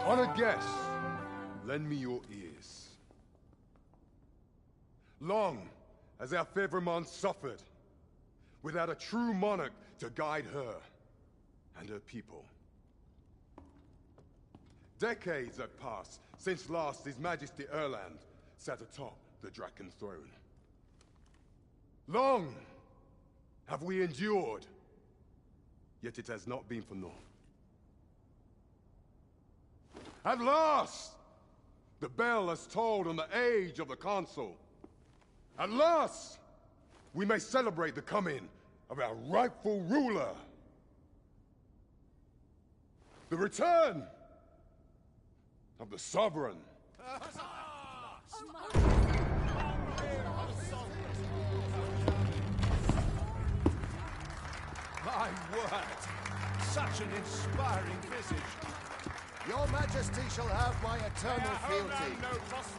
Honored guests, lend me your ears. Long has our Fevrimond suffered, without a true monarch to guide her and her people. Decades have passed since last His Majesty Erland sat atop the Draken throne. Long have we endured, yet it has not been for naught. At last, the bell has tolled on the age of the Council. At last, we may celebrate the coming of our rightful ruler. The return of the Sovereign. My word! Such an inspiring visage. Your Majesty shall have my eternal fealty.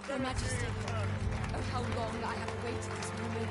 Your Majesty, oh how long I have awaited this moment.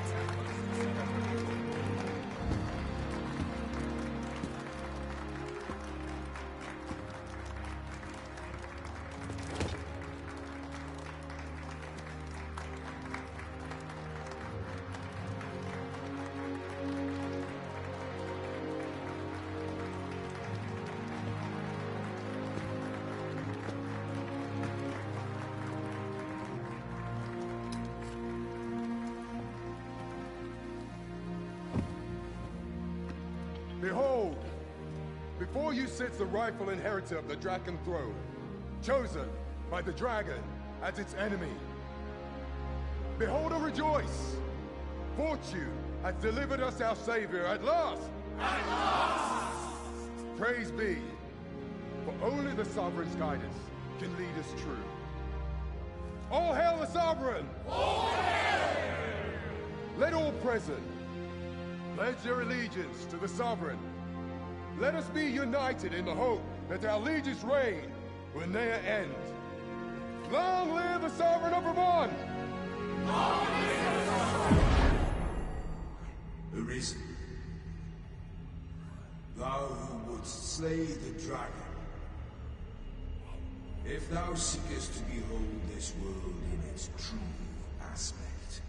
Behold, before you sits the rightful inheritor of the Draken throne, chosen by the dragon as its enemy. Behold and rejoice! Fortune has delivered us our savior at last! At last! Praise be, for only the Sovereign's guidance can lead us true. All hail the Sovereign! All hail! Let all present pledge their allegiance to the Sovereign. Let us be united in the hope that our liege's reign will ne'er end. Long live the Sovereign of Vermont! Long live the Sovereign! Arisen, thou who wouldst slay the dragon, if thou seekest to behold this world in its true aspect,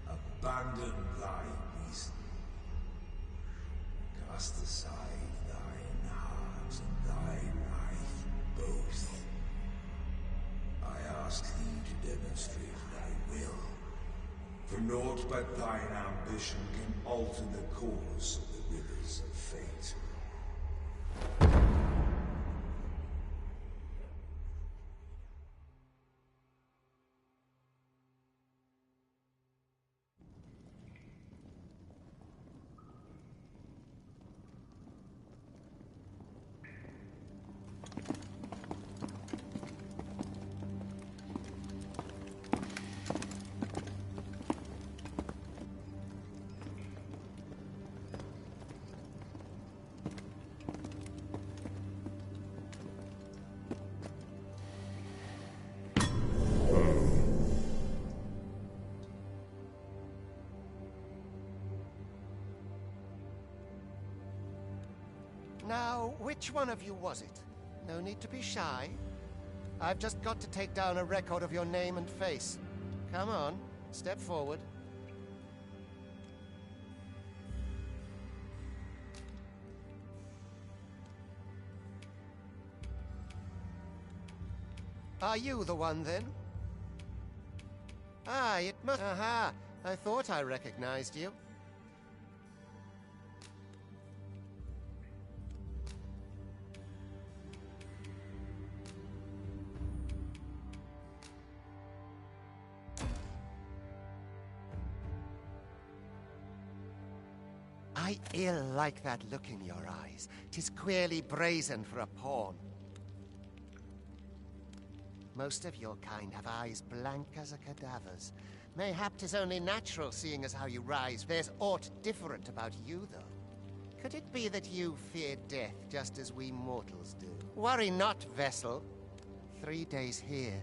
abandon thy reason. Cast aside thine heart and thy life both. I ask thee to demonstrate thy will, for naught but thine ambition can alter the course of the rivers of fate. Now, which one of you was it? No need to be shy. I've just got to take down a record of your name and face. Come on, step forward. Are you the one, then? Ah, it must... Aha! I thought I recognized you. I ill like that look in your eyes. 'Tis queerly brazen for a pawn. Most of your kind have eyes blank as a cadaver's, Mayhap 'tis only natural, seeing as how you rise. There's aught different about you, though. Could it be that you fear death just as we mortals do? Worry not, vessel. 3 days here,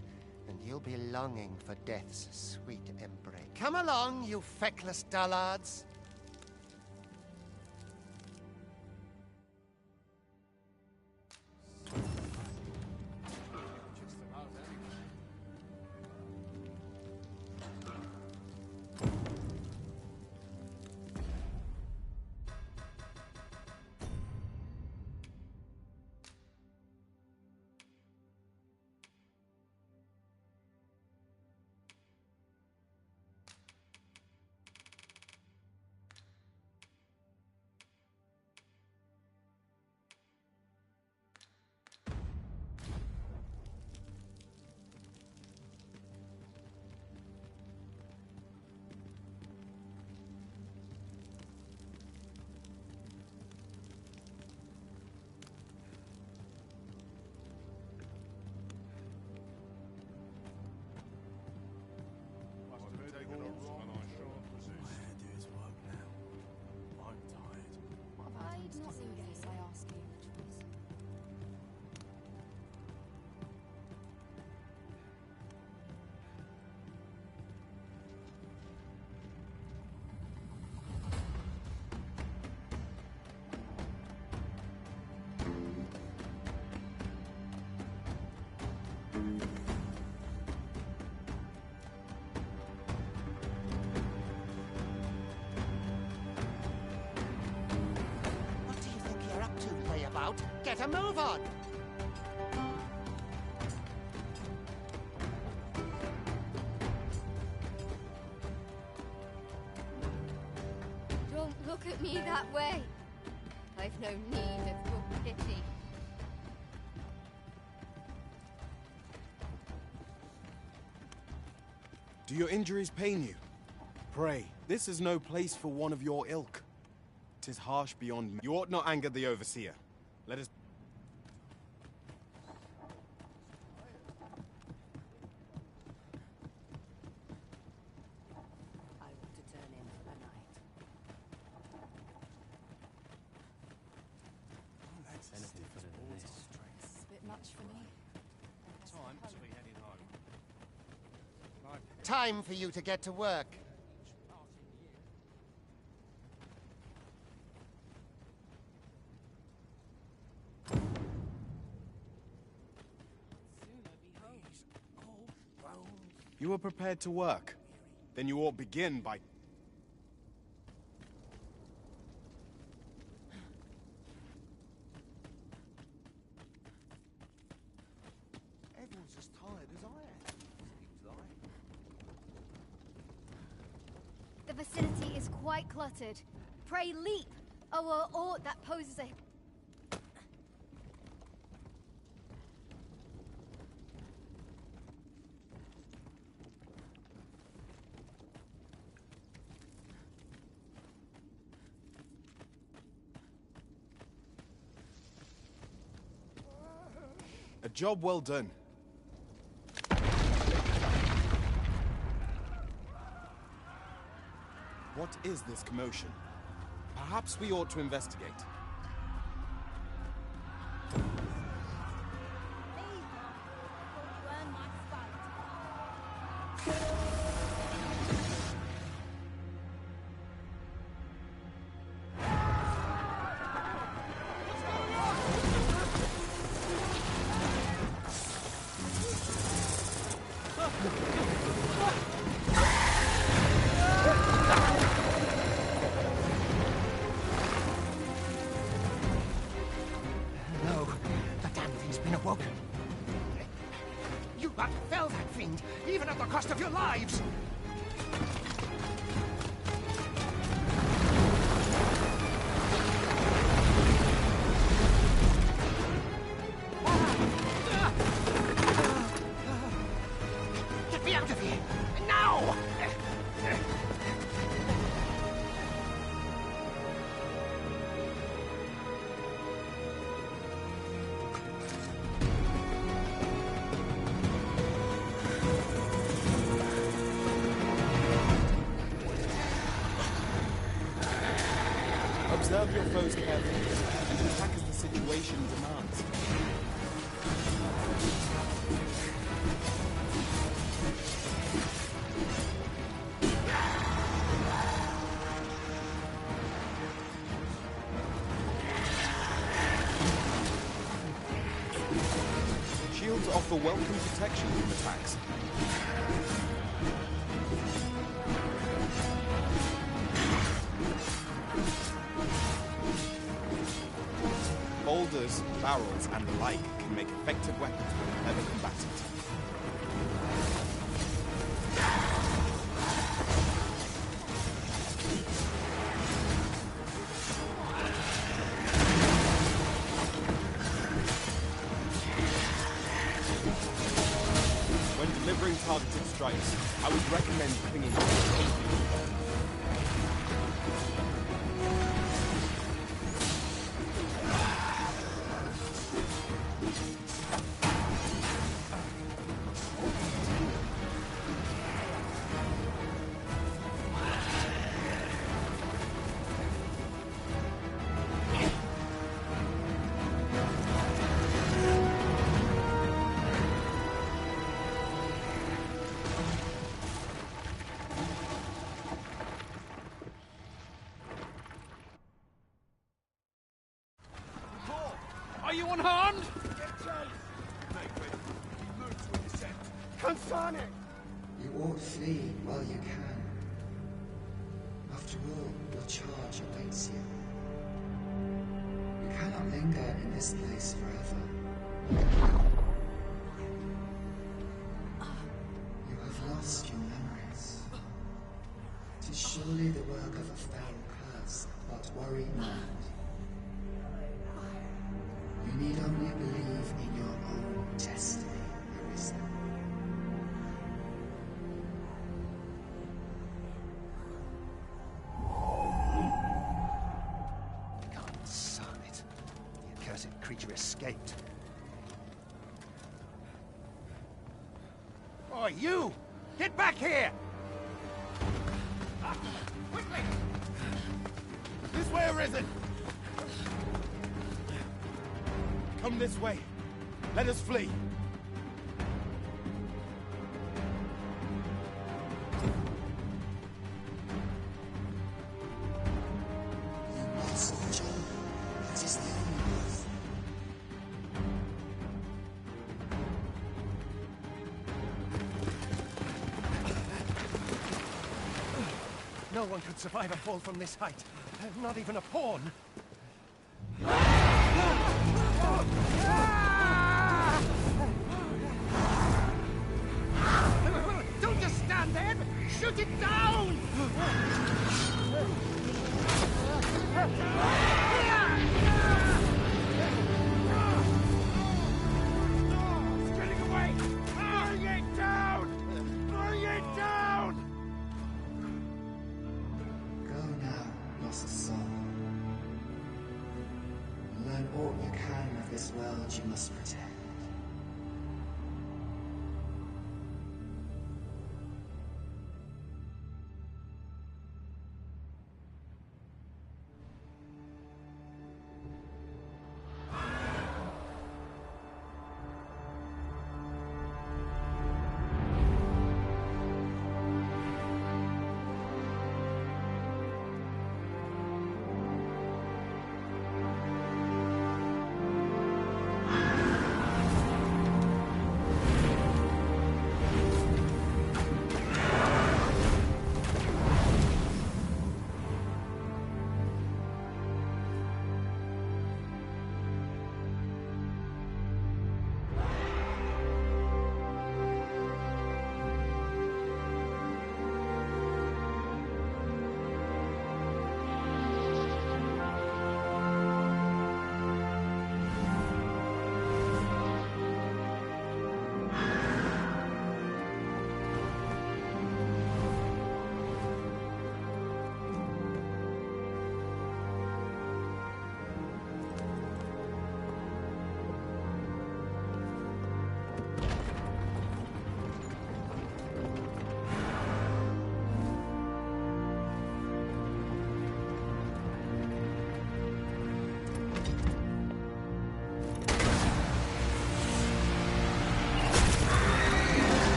and you'll be longing for death's sweet embrace. Come along, you feckless dullards. Get a move on! Don't look at me that way. I've no need of your pity. Do your injuries pain you? Pray, this is no place for one of your ilk. 'Tis harsh beyond me. You ought not anger the overseer. Let us... I want to turn in for the night. Anything better than this. It's a bit much for me. Time to be heading home. Time for you to get to work. You were prepared to work. Then you ought begin by... Everyone's as tired as I am, seems like. The vicinity is quite cluttered. Pray leap, or aught that poses a... A job well done. What is this commotion? Perhaps we ought to investigate. No, the damn thing's been awoken. You but fell that fiend, even at the cost of your lives! Get me out of here! Now! Observe your foes carefully and attack as the situation demands. Shields offer welcome protection from attacks. Boulders, barrels, and the like can make effective weapons for clever combatants. When delivering targeted strikes, I would recommend clinging to the safety. Are you unharmed? You ought flee while you can. After all, your charge awaits you. You cannot linger in this place forever. You have lost your memories. 'Tis surely the work of a foul curse, but worry not. You need only believe in your own destiny, Arisen. God son it. The accursed creature escaped. Oh, you! Get back here! Quickly! This way, Arisen! Come this way. Let us flee. You must, John. It is the only path. No one could survive a fall from this height. Not even a pawn. Don't just stand there! Shoot it down! It's getting away! Bring it down! Bring it down! Go now, lost soul. Learn all you can of this world you must protect.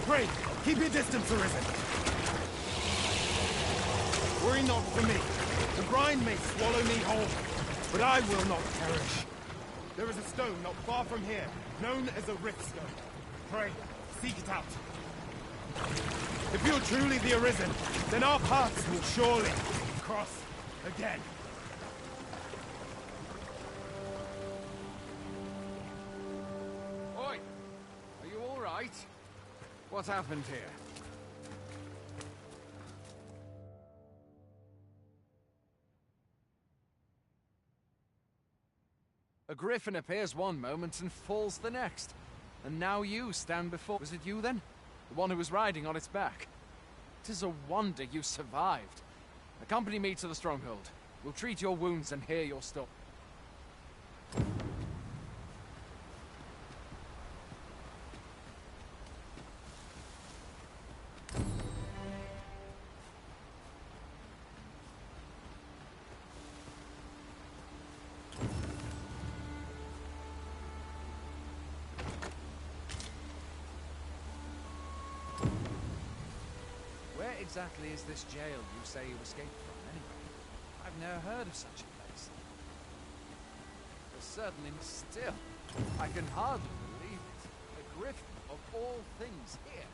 Pray, keep your distance, Arisen. Worry not for me. The brine may swallow me whole, but I will not perish. There is a stone not far from here, known as a rift stone. Pray, seek it out. If you're truly the Arisen, then our paths will surely cross again. Oi! Are you all right? What happened here? A griffin appears one moment and falls the next. And now you stand before... Was it you then? The one who was riding on its back? 'Tis a wonder you survived. Accompany me to the stronghold. We'll treat your wounds and hear your story. Where exactly is this jail you say you escaped from, anyway? I've never heard of such a place. There's certainly still. I can hardly believe it. A griffin of all things here.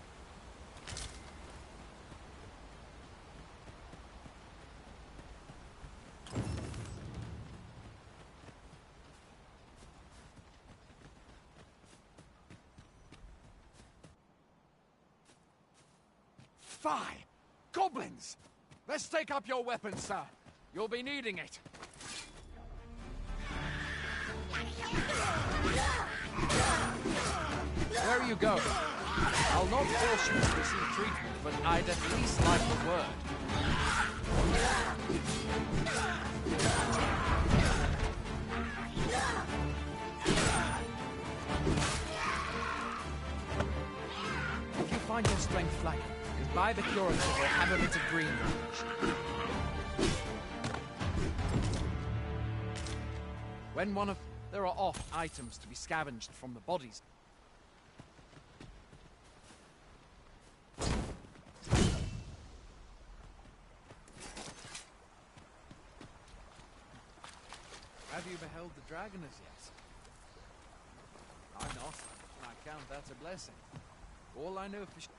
Fie! Goblins! Let's take up your weapons, sir. You'll be needing it. Where are you going? I'll not force you to receive treatment, but I'd at least like a word. If you find your strength lacking, buy the curative or have a bit of green range. When one of... There are oft items to be scavenged from the bodies. Have you beheld the dragon as yet? I'm not, and I count that a blessing. All I know for sure...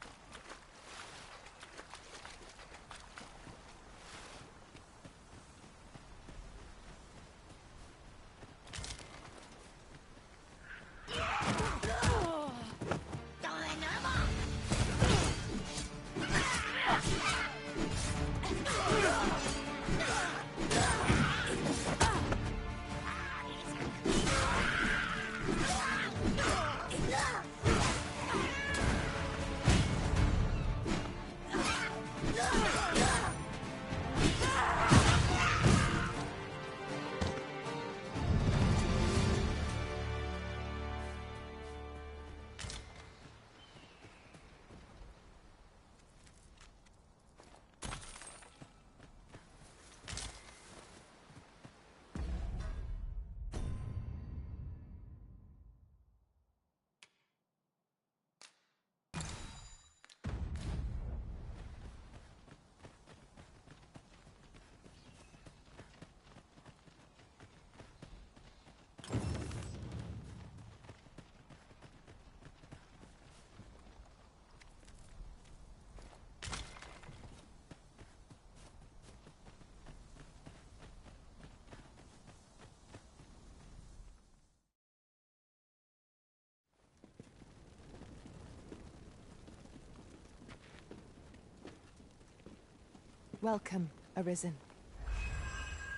Welcome, Arisen.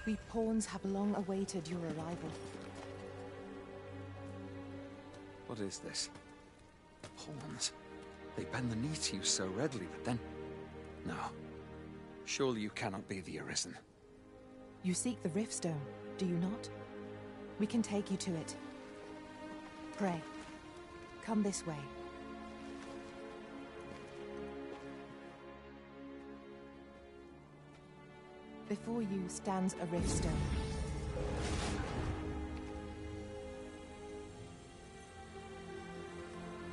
We pawns have long awaited your arrival. What is this? Pawns. They bend the knee to you so readily, but then... No. Surely you cannot be the Arisen. You seek the Riftstone, do you not? We can take you to it. Pray. Come this way. Before you stands a Riftstone.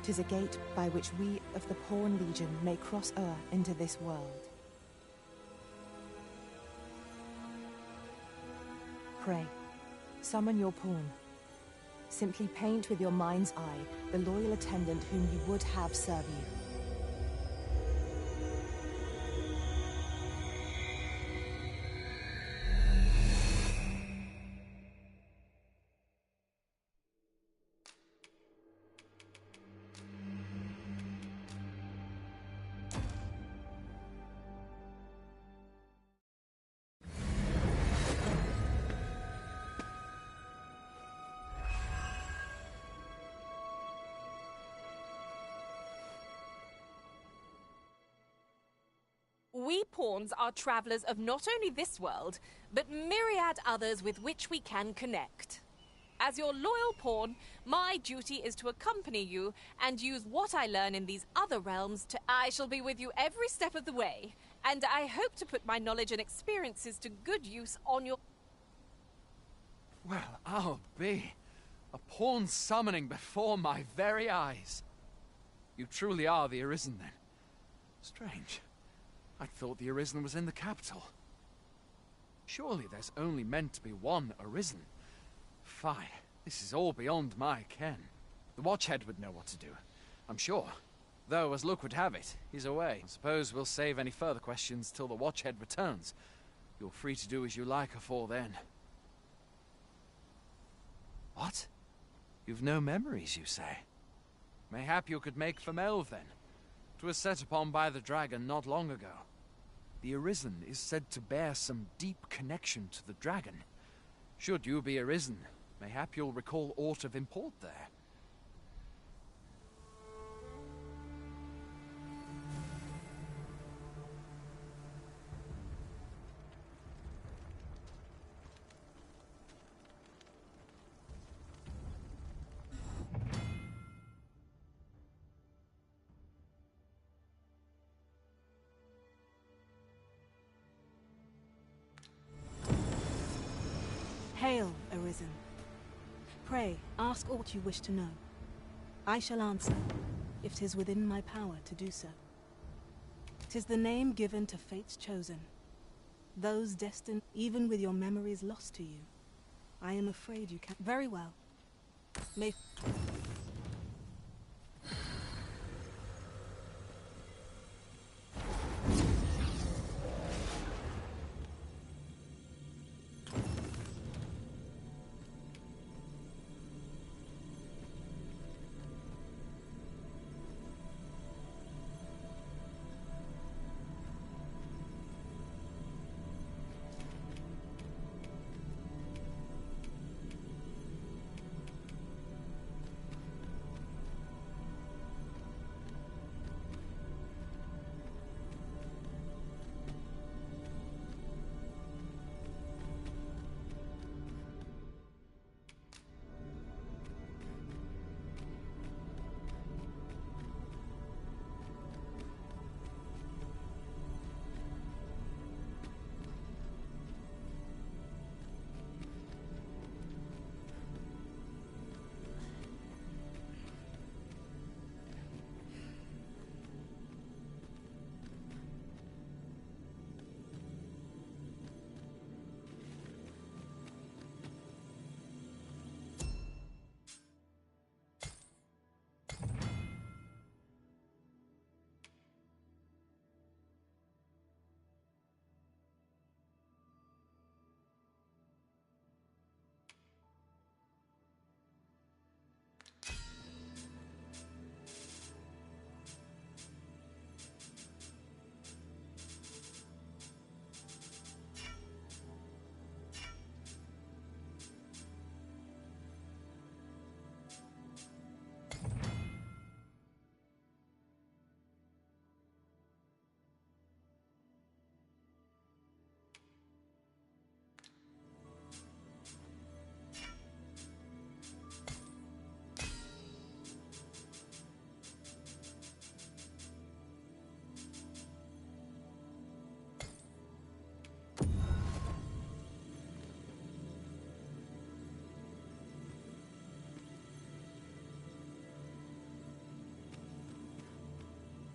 'Tis a gate by which we of the Pawn Legion may cross o'er into this world. Pray, summon your pawn. Simply paint with your mind's eye the loyal attendant whom you would have serve you. We pawns are travelers of not only this world, but myriad others with which we can connect. As your loyal pawn, my duty is to accompany you and use what I learn in these other realms to... I shall be with you every step of the way, and I hope to put my knowledge and experiences to good use on your... Well, I'll be. A pawn summoning before my very eyes. You truly are the Arisen, then. Strange. I thought the Arisen was in the capital. Surely there's only meant to be one Arisen. Fie, this is all beyond my ken. The Watchhead would know what to do, I'm sure. Though, as luck would have it, he's away. I suppose we'll save any further questions till the Watchhead returns. You're free to do as you like afore then. What? You've no memories, you say? Mayhap you could make for Melve, then. 'Twas set upon by the dragon not long ago. The Arisen is said to bear some deep connection to the dragon. Should you be Arisen, mayhap you'll recall aught of import there. Hail, Arisen. Pray, ask aught you wish to know. I shall answer, if 'tis within my power to do so. 'Tis the name given to fates chosen, those destined, even with your memories lost to you. I am afraid you can't... Very well. May...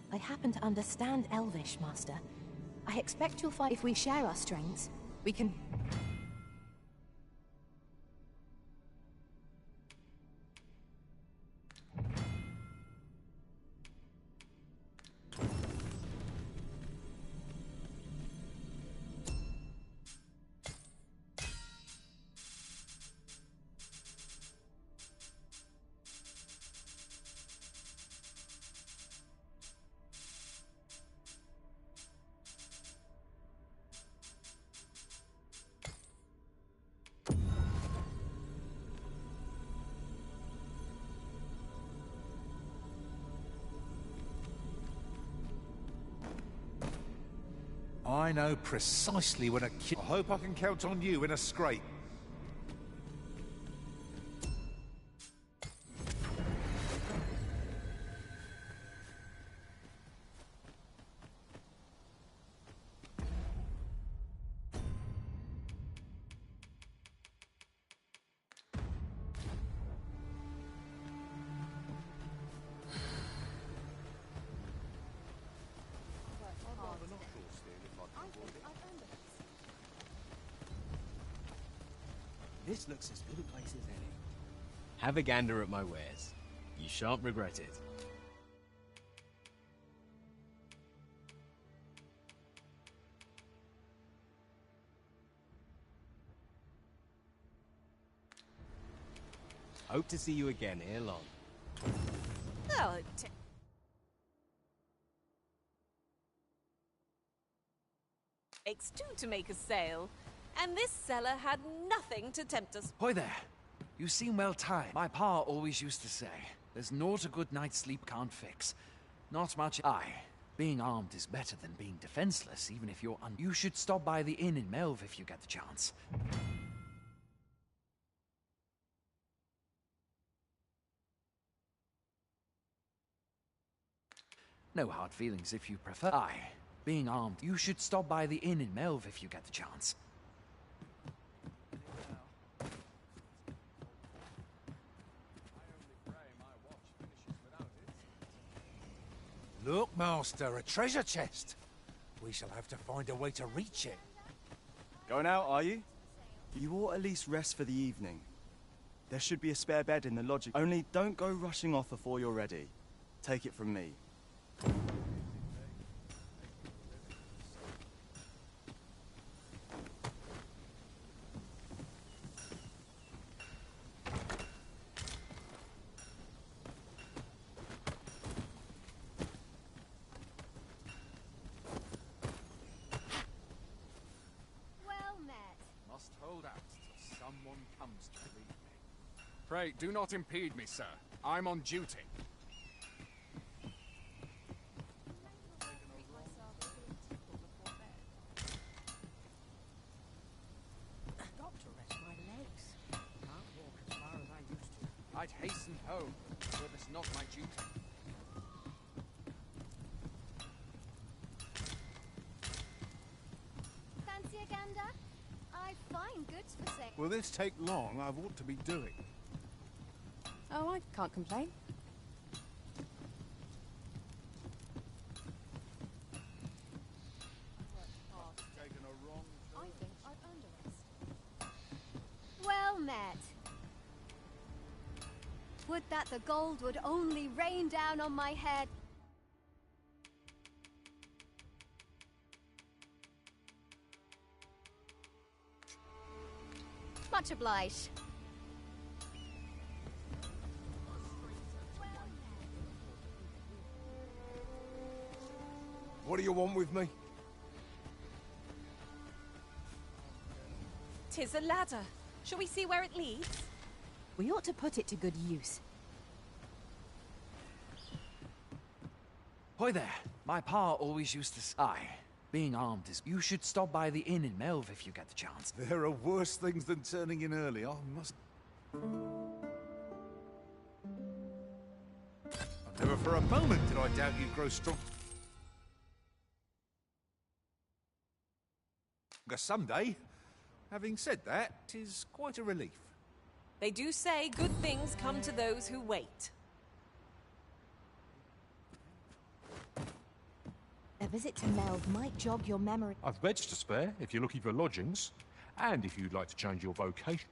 I happen to understand Elvish, Master. I expect you'll find if we share our strengths, we can... I know precisely when a kid... I hope I can count on you in a scrape. This looks as good a place as any. Have a gander at my wares. You shan't regret it. Hope to see you again ere long. Well, takes two to make a sale. And this seller had nothing to tempt us. Hoy there. You seem well tied. My pa always used to say, there's naught a good night's sleep can't fix. Not much. Aye, being armed is better than being defenseless, even if you're You should stop by the inn in Melve if you get the chance. No hard feelings if you prefer. Aye, being armed. You should stop by the inn in Melve if you get the chance. Look, Master, a treasure chest. We shall have to find a way to reach it. Going out, are you? You ought at least rest for the evening. There should be a spare bed in the lodging. Only don't go rushing off before you're ready. Take it from me. Pray, do not impede me, sir. I'm on duty. Got to rest my legs. Can't walk as far as I used to. I'd hasten home, but it's not my duty. Fancy a gander? I find goods for sale. Will this take long? I've ought to be doing. Oh, I can't complain. I think I've earned a rest. Well met. Would that the gold would only rain down on my head. Much obliged. What do you want with me? 'Tis a ladder. Shall we see where it leads? We ought to put it to good use. Hoy there. My pa always used to say, aye, being armed is... You should stop by the inn in Melve if you get the chance. There are worse things than turning in early. I must... Never for a moment did I doubt you'd grow strong. Someday. Having said that, 'tis quite a relief. They do say good things come to those who wait. A visit to Meld might jog your memory. I've beds to spare if you're looking for lodgings, and if you'd like to change your vocation.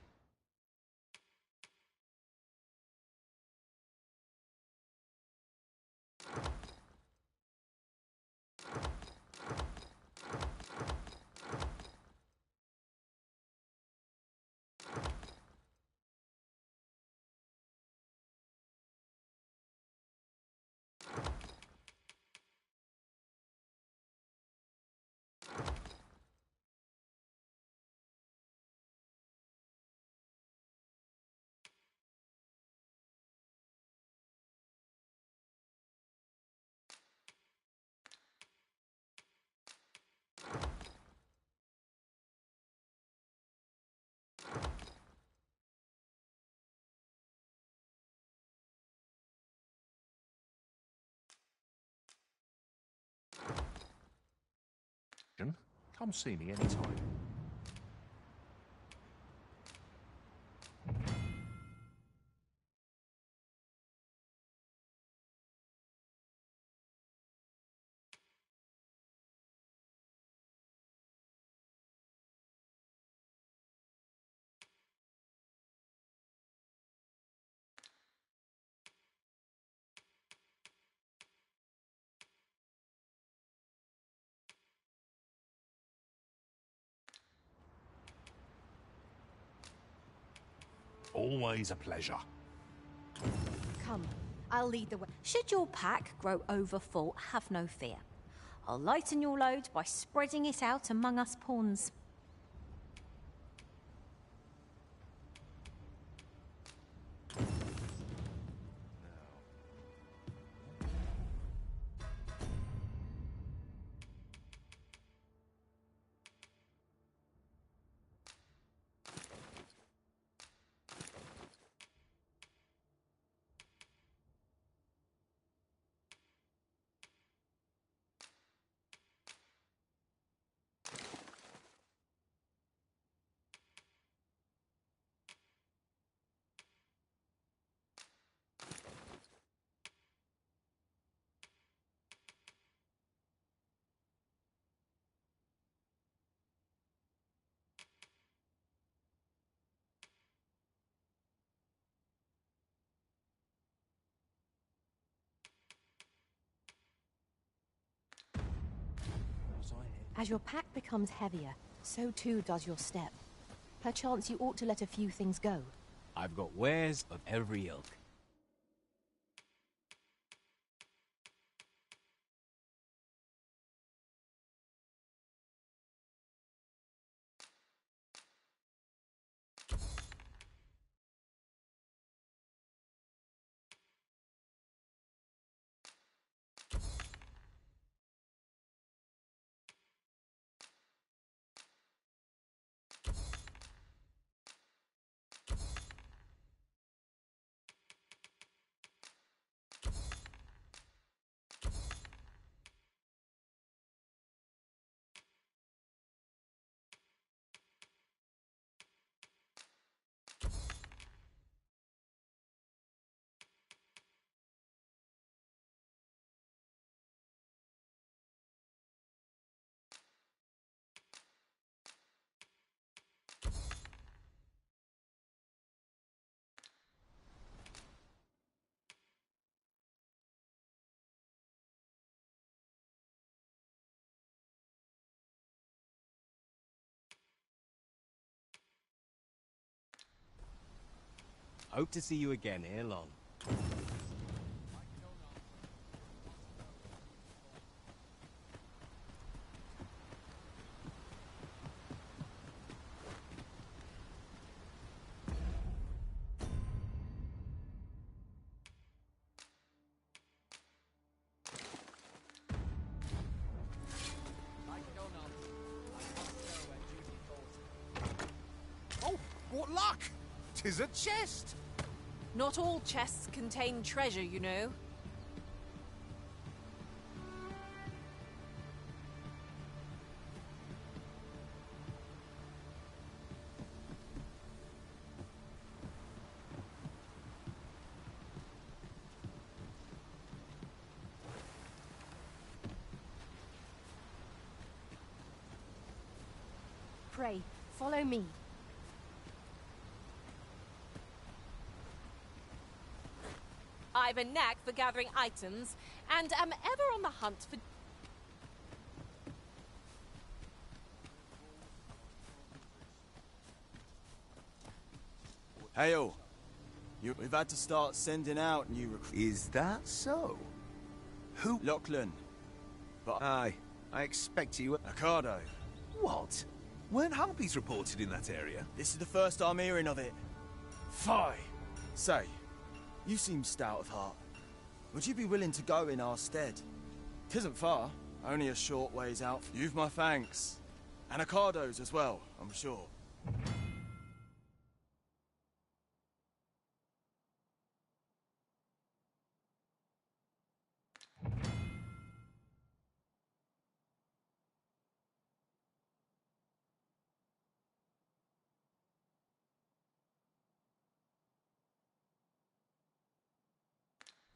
Come see me anytime. Always a pleasure. Come, I'll lead the way. Should your pack grow overfull, have no fear. I'll lighten your load by spreading it out among us pawns. As your pack becomes heavier, so too does your step. Perchance you ought to let a few things go. I've got wares of every ilk. Hope to see you again ere long. Oh, what luck! 'Tis a chest! Not all chests contain treasure, you know. pray, follow me. I've a knack for gathering items, and am ever on the hunt for... Hail! We've had to start sending out new recruits. Is that so? Who? Lachlan. But Aye, I expect you... Ricardo. What? Weren't harpies reported in that area? This is the first I'm hearing of it. Fie! Say, you seem stout of heart. Would you be willing to go in our stead? 'Tisn't far, only a short ways out. You've my thanks. And Ricardo's as well, I'm sure.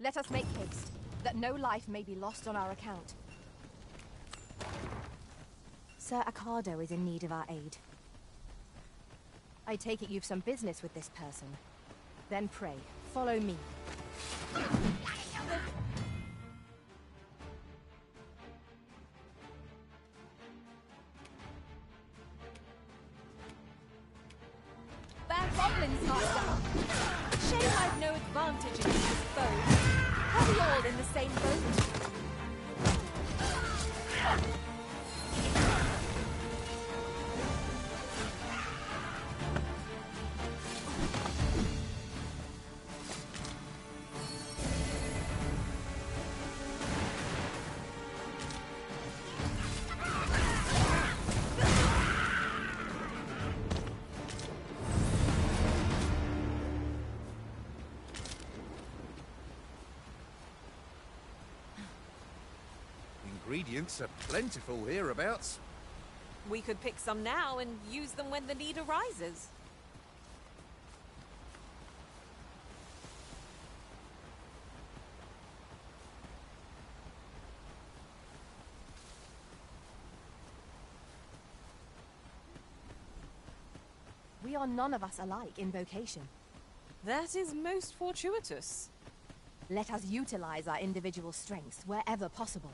Let us make haste, that no life may be lost on our account. Sir Ricardo is in need of our aid. I take it you've some business with this person. Then pray, follow me. Bad goblins, master! Shame I've no advantage against his foes. Are we all in the same boat? Ingredients are plentiful hereabouts. We could pick some now and use them when the need arises. We are none of us alike in vocation. That is most fortuitous. Let us utilize our individual strengths wherever possible.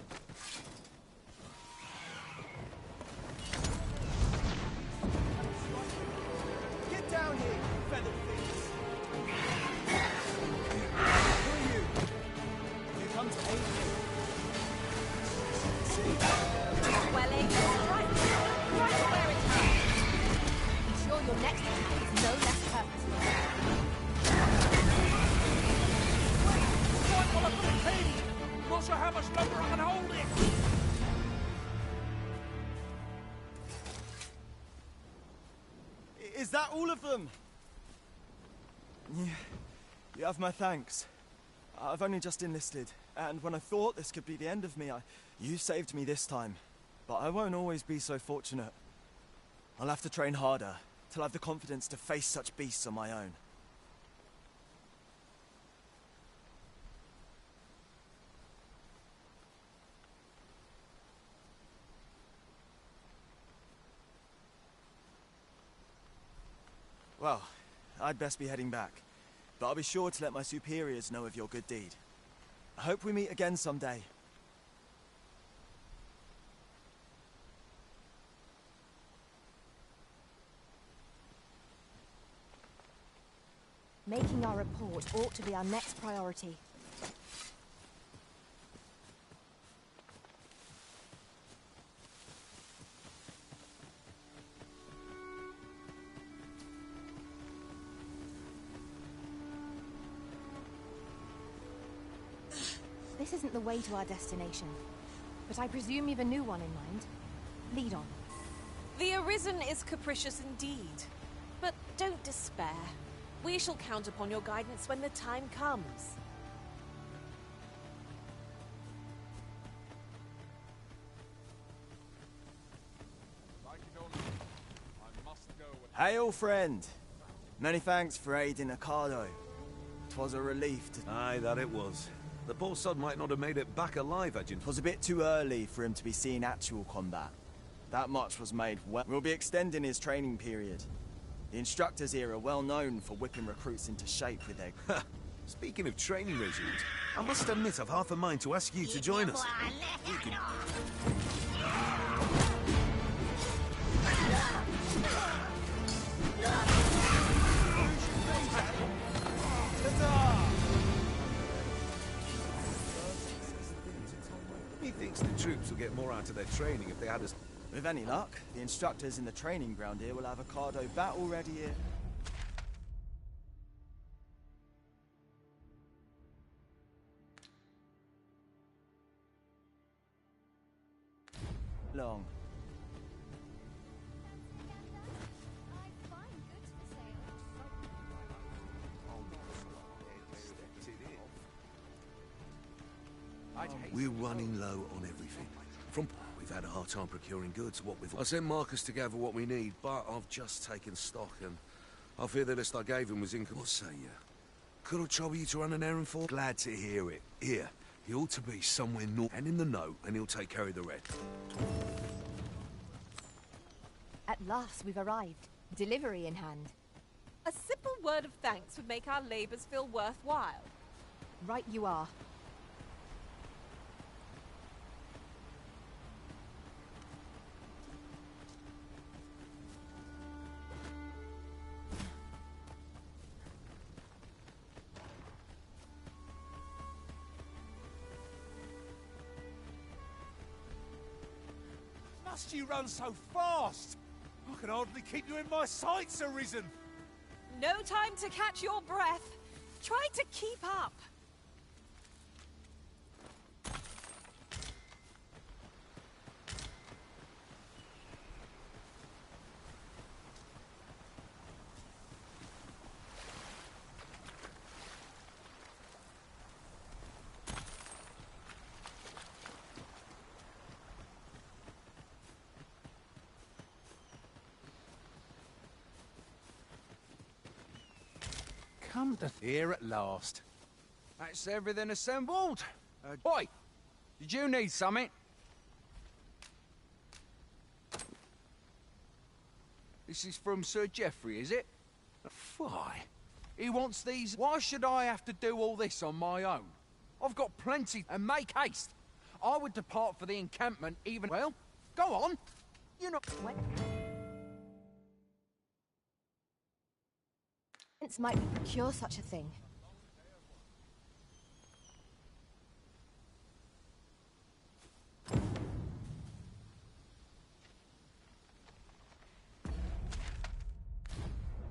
Get down here, you feather thieves! Who are you? You come to aid me. Welling, right where it hurts. Be sure your next attack is no less purposeful. Not sure how much longer I can hold it! Is that all of them? Yeah, you have my thanks. I've only just enlisted, and when I thought this could be the end of me, you saved me this time. But I won't always be so fortunate. I'll have to train harder, till I have the confidence to face such beasts on my own. Well, I'd best be heading back, but I'll be sure to let my superiors know of your good deed. I hope we meet again someday. Making our report ought to be our next priority. This isn't the way to our destination, but I presume you've a new one in mind. Lead on. The Arisen is capricious indeed, but don't despair. We shall count upon your guidance when the time comes. Hail, friend! Many thanks for aiding Ricardo. 'Twas a relief to... Aye, that it was. The poor sod might not have made it back alive, Agent. 'Twas a bit too early for him to be seeing actual combat. That much was made well. We'll be extending his training period. The instructors here are well known for whipping recruits into shape with their... Speaking of training regimes, I must admit I've half a mind to ask you to join us. You could... He thinks the troops will get more out of their training if they had us... With any luck, the instructors in the training ground here will have a Cardo battle ready here. Long. We're running low on everything. We've had a hard time procuring goods, what with... I sent Marcus to gather what we need, but I've just taken stock, and I fear the list I gave him was incomplete. What say you? Could I trouble you to run an errand for? Glad to hear it. Here, he ought to be somewhere north, and in the note, and he'll take care of the rest. At last we've arrived. Delivery in hand. A simple word of thanks would make our labours feel worthwhile. Right you are. Must you run so fast? I can hardly keep you in my sights, Arisen. No time to catch your breath. Try to keep up. Come to here at last. That's everything assembled. Oi! Did you need something? This is from Sir Geoffrey, is it? Why? He wants these... Why should I have to do all this on my own? I've got plenty... And make haste. I would depart for the encampment even... Well, go on. You know... What? Might we procure such a thing?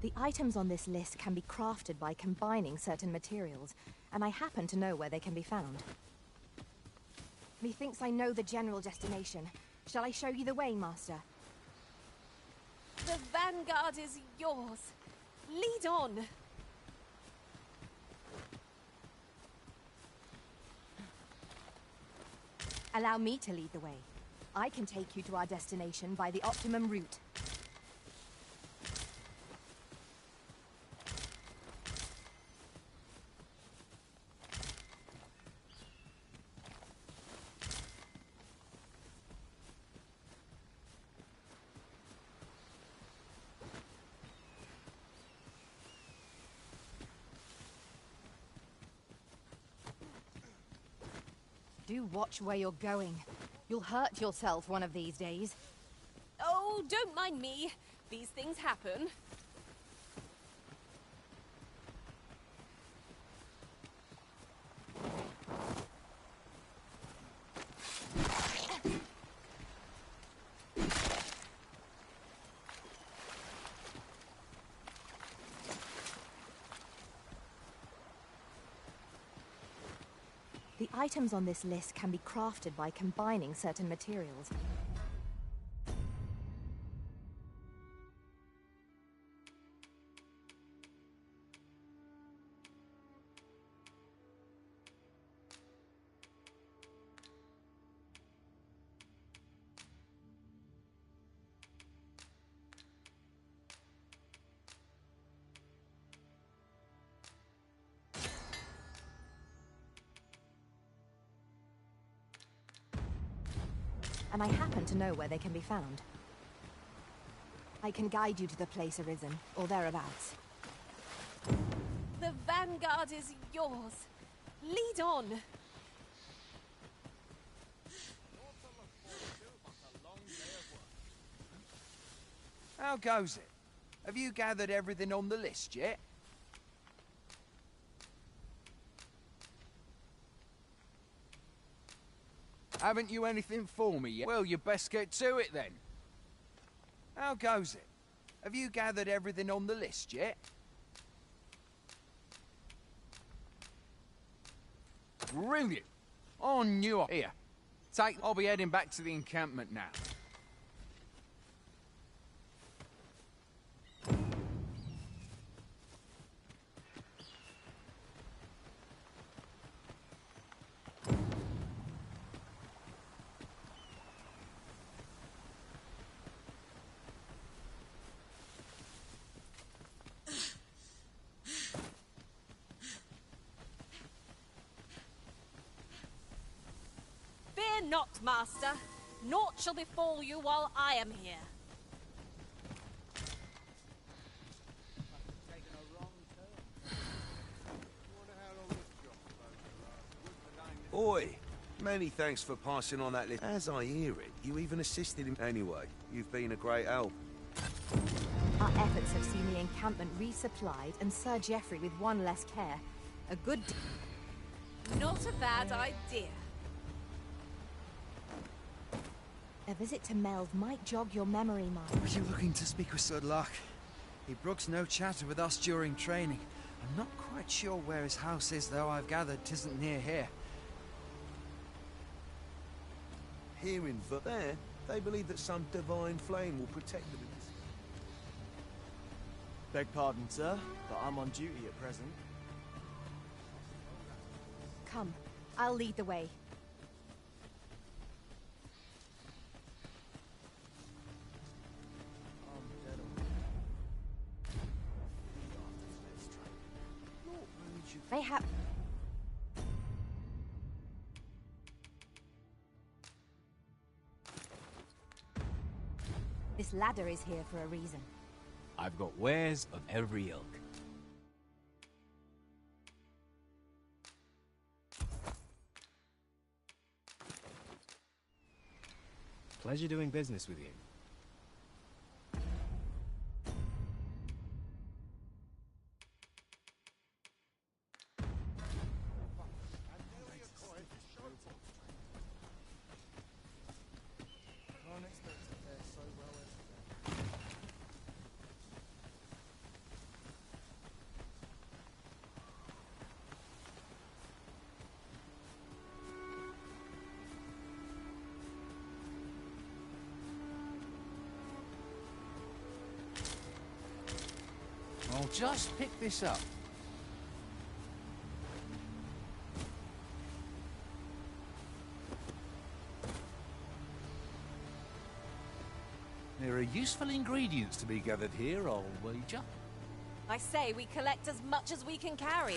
The items on this list can be crafted by combining certain materials, and I happen to know where they can be found. Methinks I know the general destination. Shall I show you the way, Master? The vanguard is yours. Lead on. Allow me to lead the way. I can take you to our destination by the optimum route. Do watch where you're going. You'll hurt yourself one of these days. Oh, don't mind me. These things happen. The items on this list can be crafted by combining certain materials. and I happen to know where they can be found. I can guide you to the place Arisen, or thereabouts. The vanguard is yours. Lead on. How goes it? Have you gathered everything on the list yet? Haven't you anything for me yet? Well, you best get to it then. How goes it? Have you gathered everything on the list yet? Brilliant. On you. Here. I'll be heading back to the encampment now. Fear not, Master. Naught shall befall you while I am here. Oi, many thanks for passing on that list. As I hear it, you even assisted him. Anyway, you've been a great help. Our efforts have seen the encampment resupplied and Sir Geoffrey with one less care. A good... Not a bad idea. A visit to Meld might jog your memory, Master. Were you looking to speak with Sir Locke? He brooks no chatter with us during training. I'm not quite sure where his house is, though I've gathered 'tisn't near here. Here in there, they believe that some divine flame will protect them. Beg pardon, sir, but I'm on duty at present. Come, I'll lead the way. They have... This ladder is here for a reason. I've got wares of every ilk. Pleasure doing business with you. I'll just pick this up. There are useful ingredients to be gathered here, I'll wager. I say we collect as much as we can carry.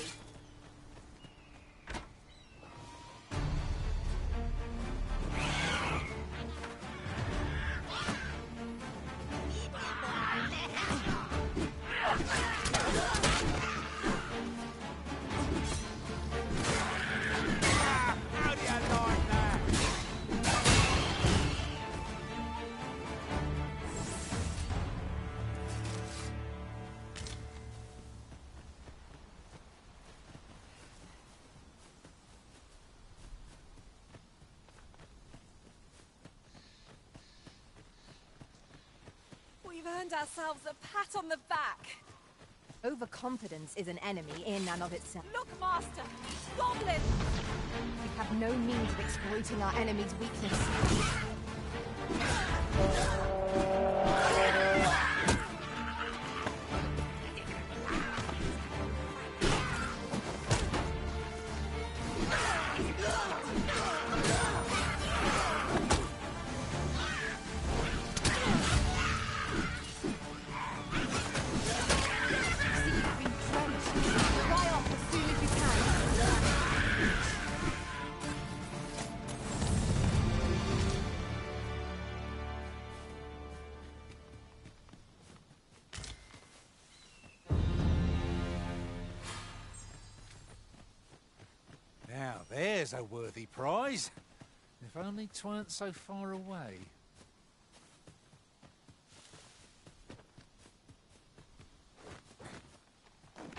We've earned ourselves a pat on the back. Overconfidence is an enemy in and of itself. Look, Master! Goblins! We have no means of exploiting our enemy's weakness. There's a worthy prize. If only 'tweren't so far away.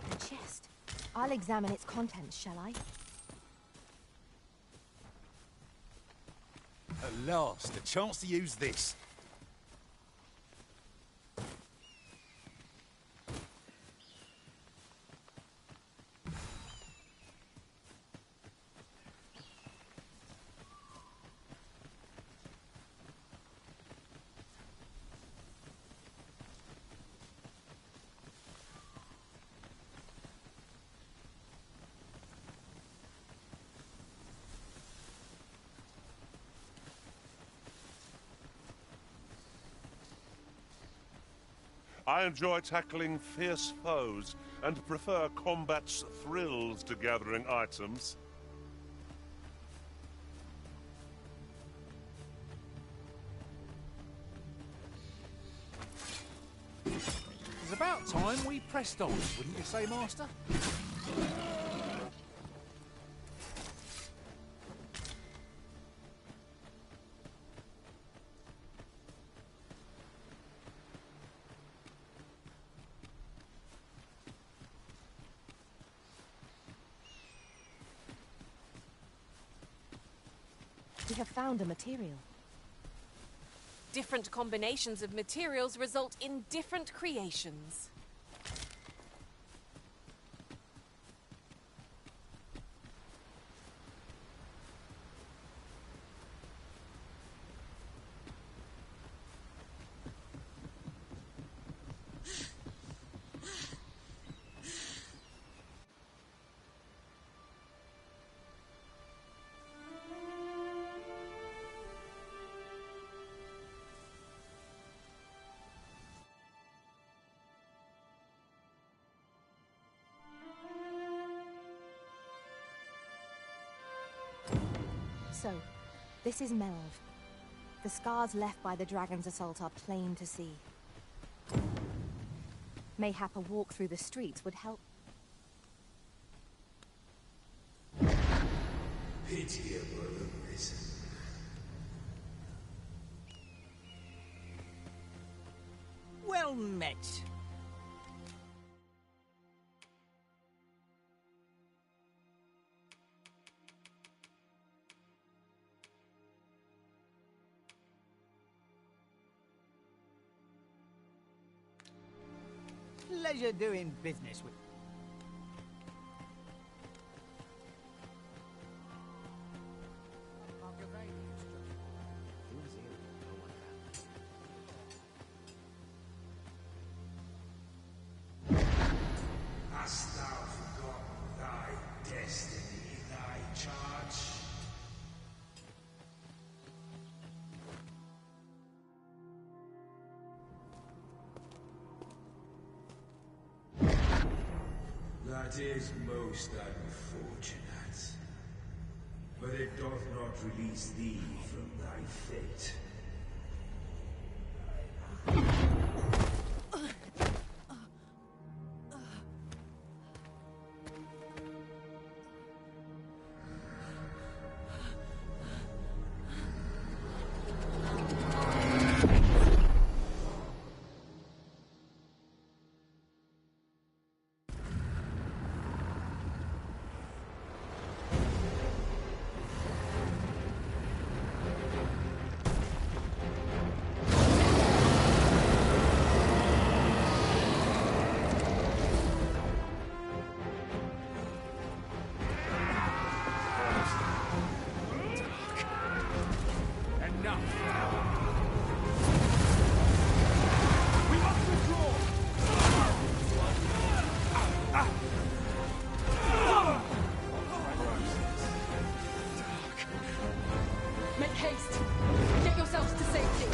The chest. I'll examine its contents, shall I? At last, a chance to use this. I enjoy tackling fierce foes and prefer combat's thrills to gathering items. It's about time we pressed on, wouldn't you say, Master? We have found a material. Different combinations of materials result in different creations. So, this is Melv. The scars left by the dragon's assault are plain to see. Mayhap a walk through the streets would help. Pitiable risen. Well met. Pleasure doing business with... Hast thou forgotten thy destiny, thy charge? That is most unfortunate. But it doth not release thee from thy fate. Make haste! Get yourselves to safety!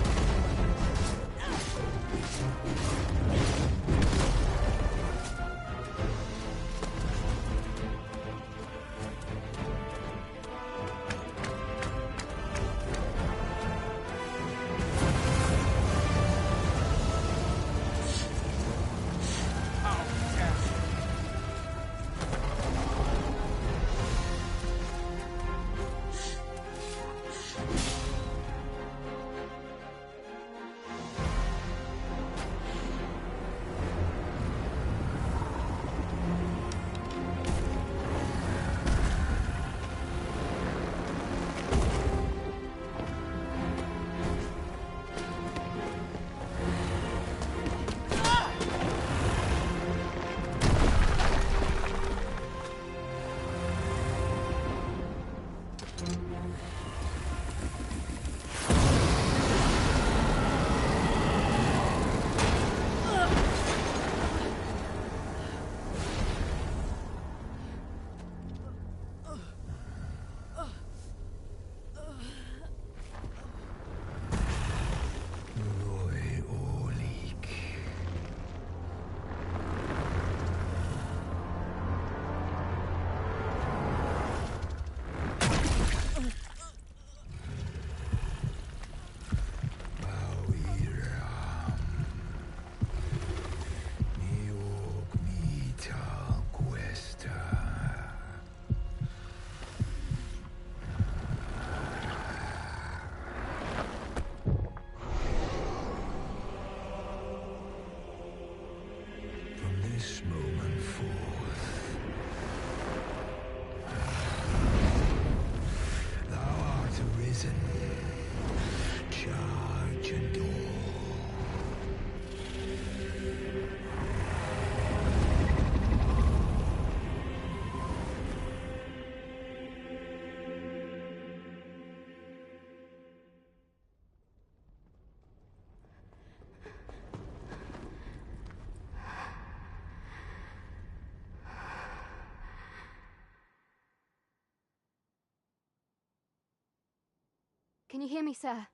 Can you hear me, sir?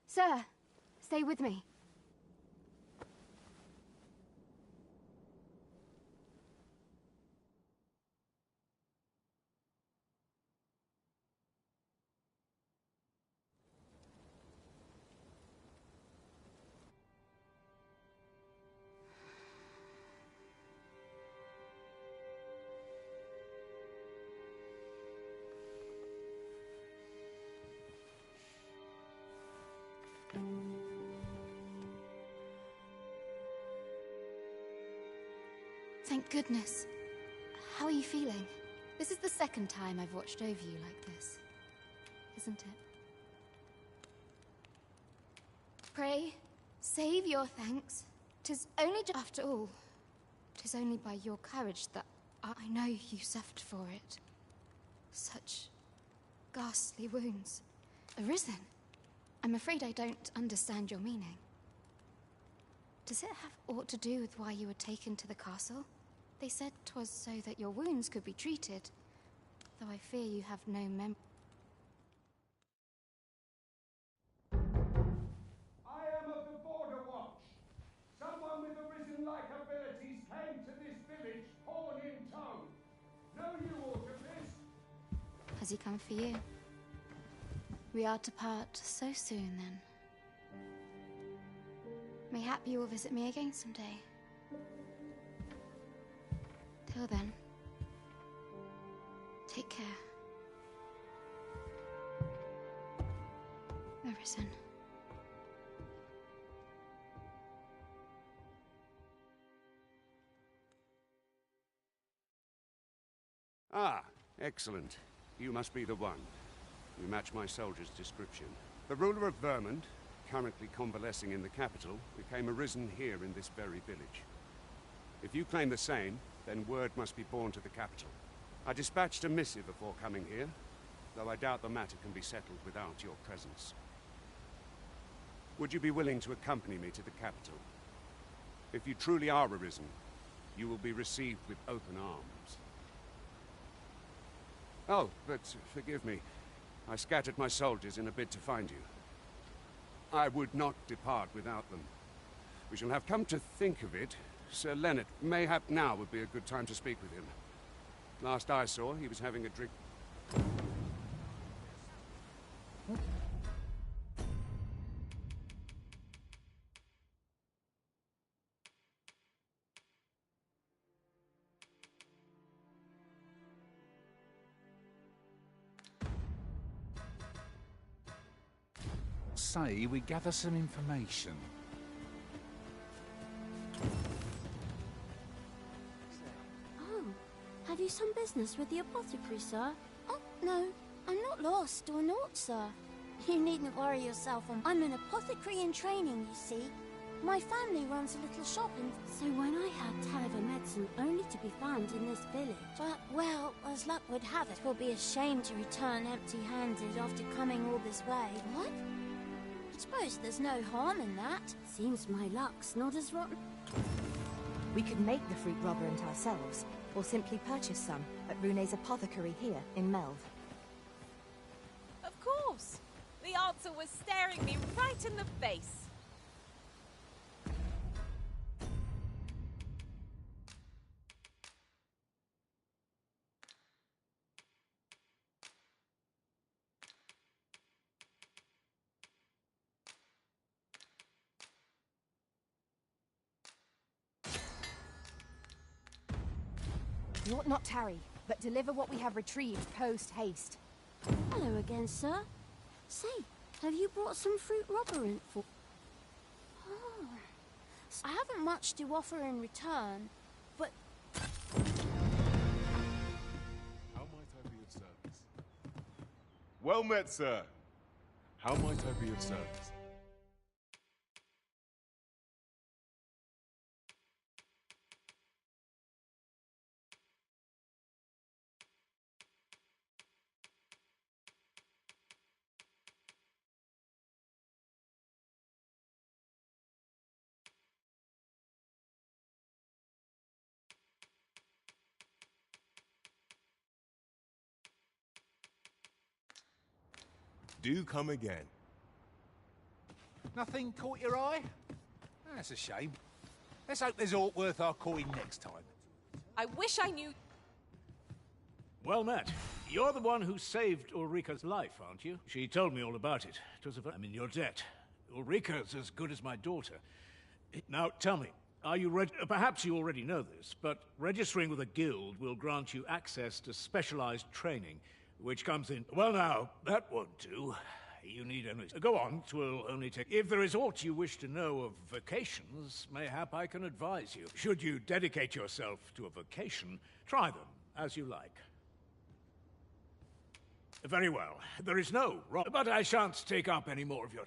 Sir, stay with me. Thank goodness. How are you feeling? This is the second time I've watched over you like this, isn't it? Pray, save your thanks. 'Tis only after all. 'Tis only by your courage that I know you suffered for it. Such ghastly wounds. Arisen. I'm afraid I don't understand your meaning. Does it have aught to do with why you were taken to the castle? They said 'twas so that your wounds could be treated, though I fear you have no memory. I am of the Border Watch. Someone with Arisen-like abilities came to this village, horn in tow. Know you aught of this? Has he come for you? We are to part so soon, then. Mayhap you will visit me again someday. Till then, take care. Arisen. Ah, excellent. You must be the one. You match my soldier's description. The ruler of Vermund, currently convalescing in the capital, became arisen here in this very village. If you claim the same, then word must be borne to the capital. I dispatched a missive before coming here, though I doubt the matter can be settled without your presence. Would you be willing to accompany me to the capital? If you truly are arisen, you will be received with open arms. Oh, but forgive me. I scattered my soldiers in a bid to find you. I would not depart without them. We shall have come to think of it. Sir Leonard, mayhap now would be a good time to speak with him. Last I saw, he was having a drink. Say we gather some information. Oh, have you some business with the apothecary, sir? Oh, no, I'm not lost or naught, sir. You needn't worry yourself. I'm an apothecary in training, you see. My family runs a little shop, and so when I had tell of a medicine only to be found in this village. But, well, as luck would have it, 'twill be a shame to return empty-handed after coming all this way. What? I suppose there's no harm in that. Seems my luck's not as rotten. We could make the fruit robberant ourselves, or simply purchase some at Rune's apothecary here in Melve. Of course! The answer was staring me right in the face. You ought not tarry, but deliver what we have retrieved post-haste. Hello again, sir. Say, have you brought some fruit robberant for... Oh, I haven't much to offer in return, but... How might I be of service? Well met, sir. How might I be of service? Do come again. Nothing caught your eye? That's a shame. Let's hope there's aught worth our coin next time. I wish I knew. Well met. You're the one who saved Ulrika's life, aren't you? She told me all about it. I'm in your debt. Ulrika's as good as my daughter. Now, tell me, are you ready? Perhaps you already know this, but registering with a guild will grant you access to specialized training, which comes in... Well, now, that won't do. You need only... Go on, 'twill only take... If there is aught you wish to know of vocations, mayhap I can advise you. Should you dedicate yourself to a vocation, try them as you like. Very well. There is no wrong... But I shan't take up any more of your...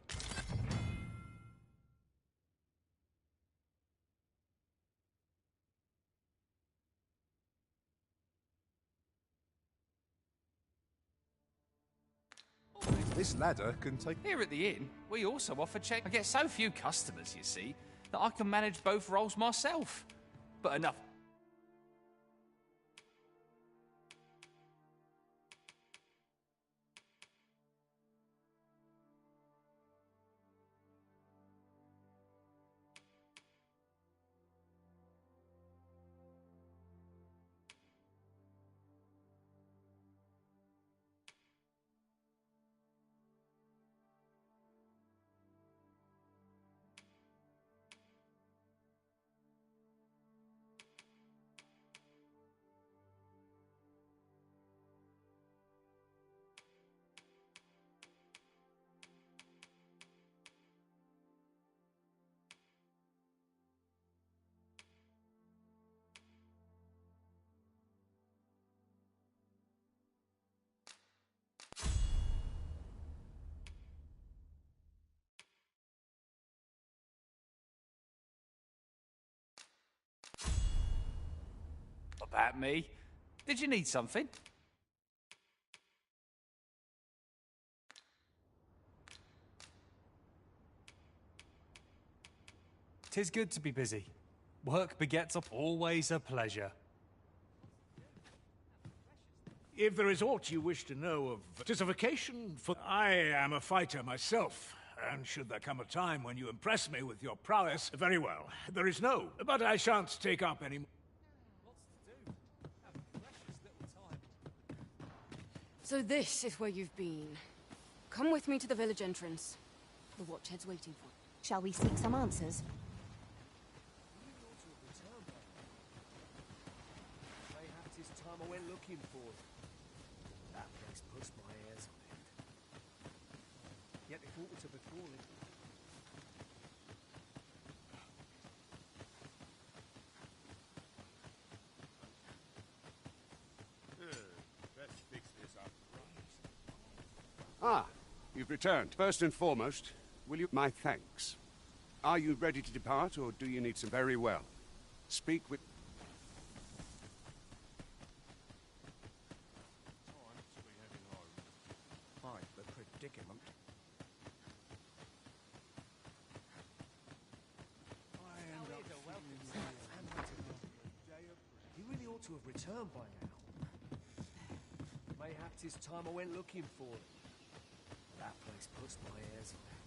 This ladder can take... Here at the inn, we also offer check. I get so few customers, you see, that I can manage both roles myself. But enough. About me. Did you need something? 'Tis good to be busy. Work begets up always a pleasure. If there is aught you wish to know of... 'Tis a vocation for... I am a fighter myself, and should there come a time when you impress me with your prowess, very well. There is no... But I shan't take up any... So this is where you've been. Come with me to the village entrance. The watchhead's waiting for you. Shall we seek some answers? Mayhap 'tis time I went looking for it. That place puts my hairs on end. Yet if aught were to befall it... Let's fix this up. Ah, you've returned. First and foremost, will you... My thanks. Are you ready to depart, or do you need some... Very well. Speak with... Quite the predicament. He really ought to have returned by now. Mayhap 'tis time I went looking for him. That place puts my hairs on end.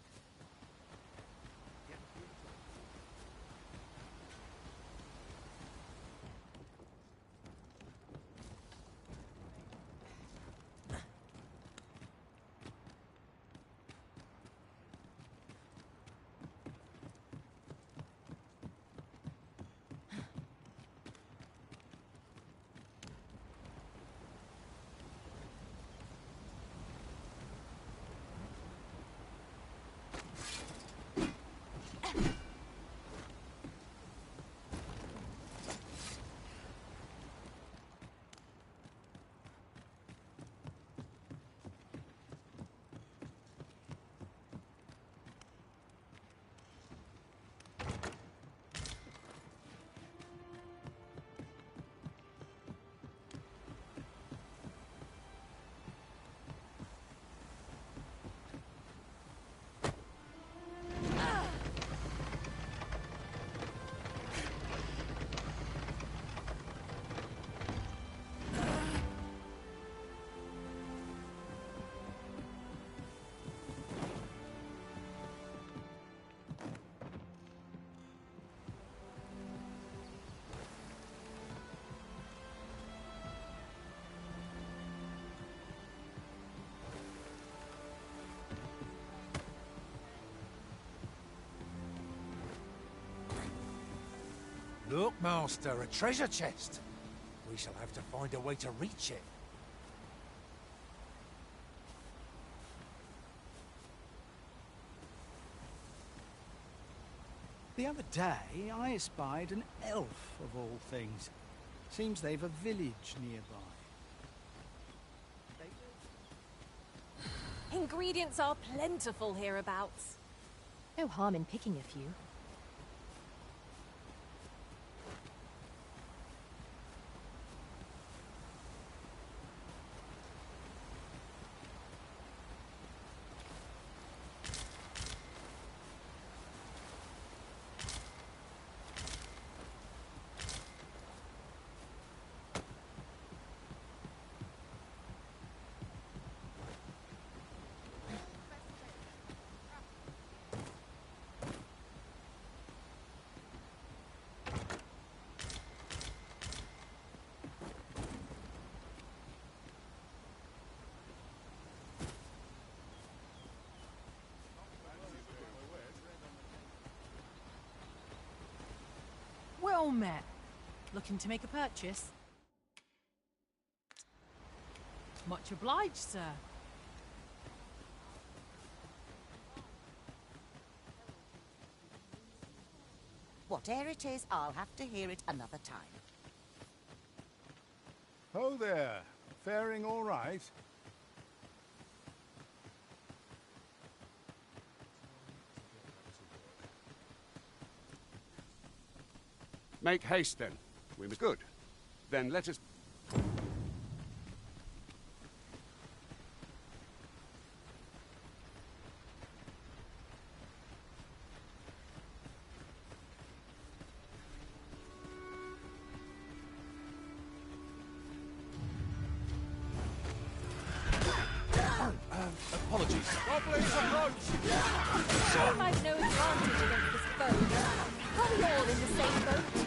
Look, Master, a treasure chest. We shall have to find a way to reach it. The other day, I espied an elf, of all things. Seems they've a village nearby. Ingredients are plentiful hereabouts. No harm in picking a few. Well met. Looking to make a purchase? Much obliged, sir. Whatever it is, I'll have to hear it another time. Ho there. Faring all right? Make haste, then. We must... Good. Then let us... Apologies. Goblins approach! Sure I've no advantage against this foe. Are we all in the same boat?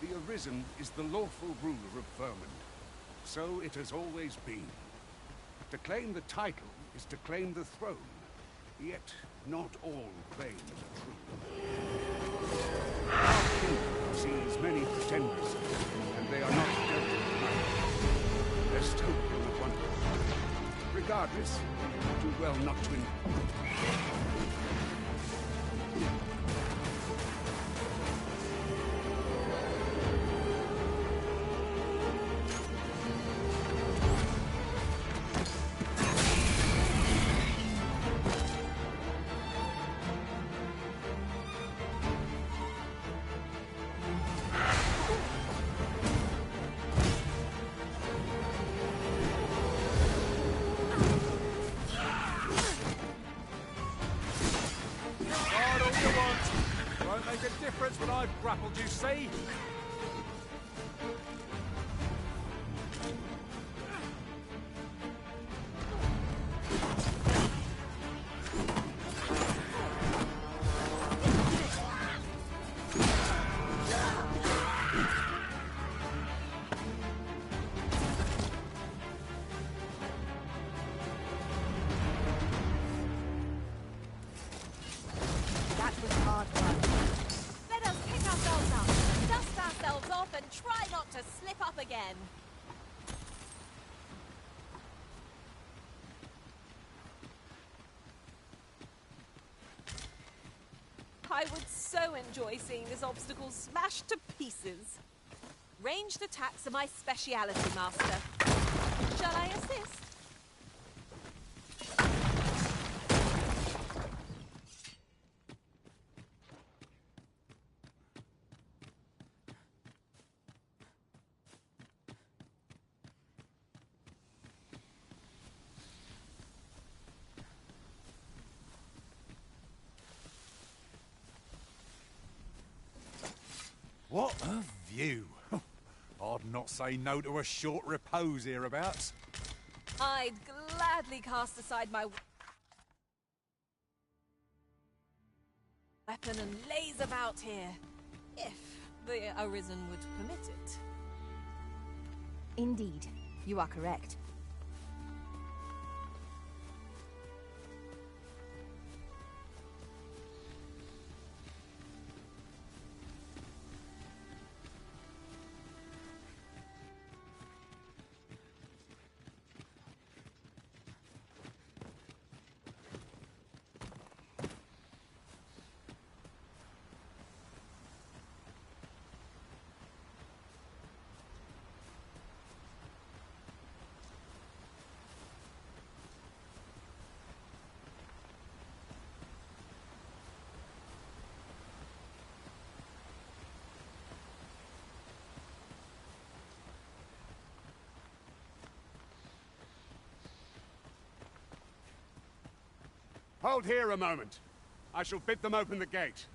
The Arisen is the lawful ruler of Vermund. So it has always been. To claim the title is to claim the throne. Yet, not all claims are true. Our kingdom sees many pretenders, and they are not dealt with lightly. Their stoke will not one. Regardless, do well not to... When I've grappled you, see? That was hard work. Let us I would so enjoy seeing this obstacle smashed to pieces. Ranged attacks are my speciality, Master. Shall I assist? What a view. I'd not say no to a short repose hereabouts. I'd gladly cast aside my weapon and laze about here, if the Arisen would permit it. Indeed, you are correct. Hold here a moment. I shall bid them open the gate.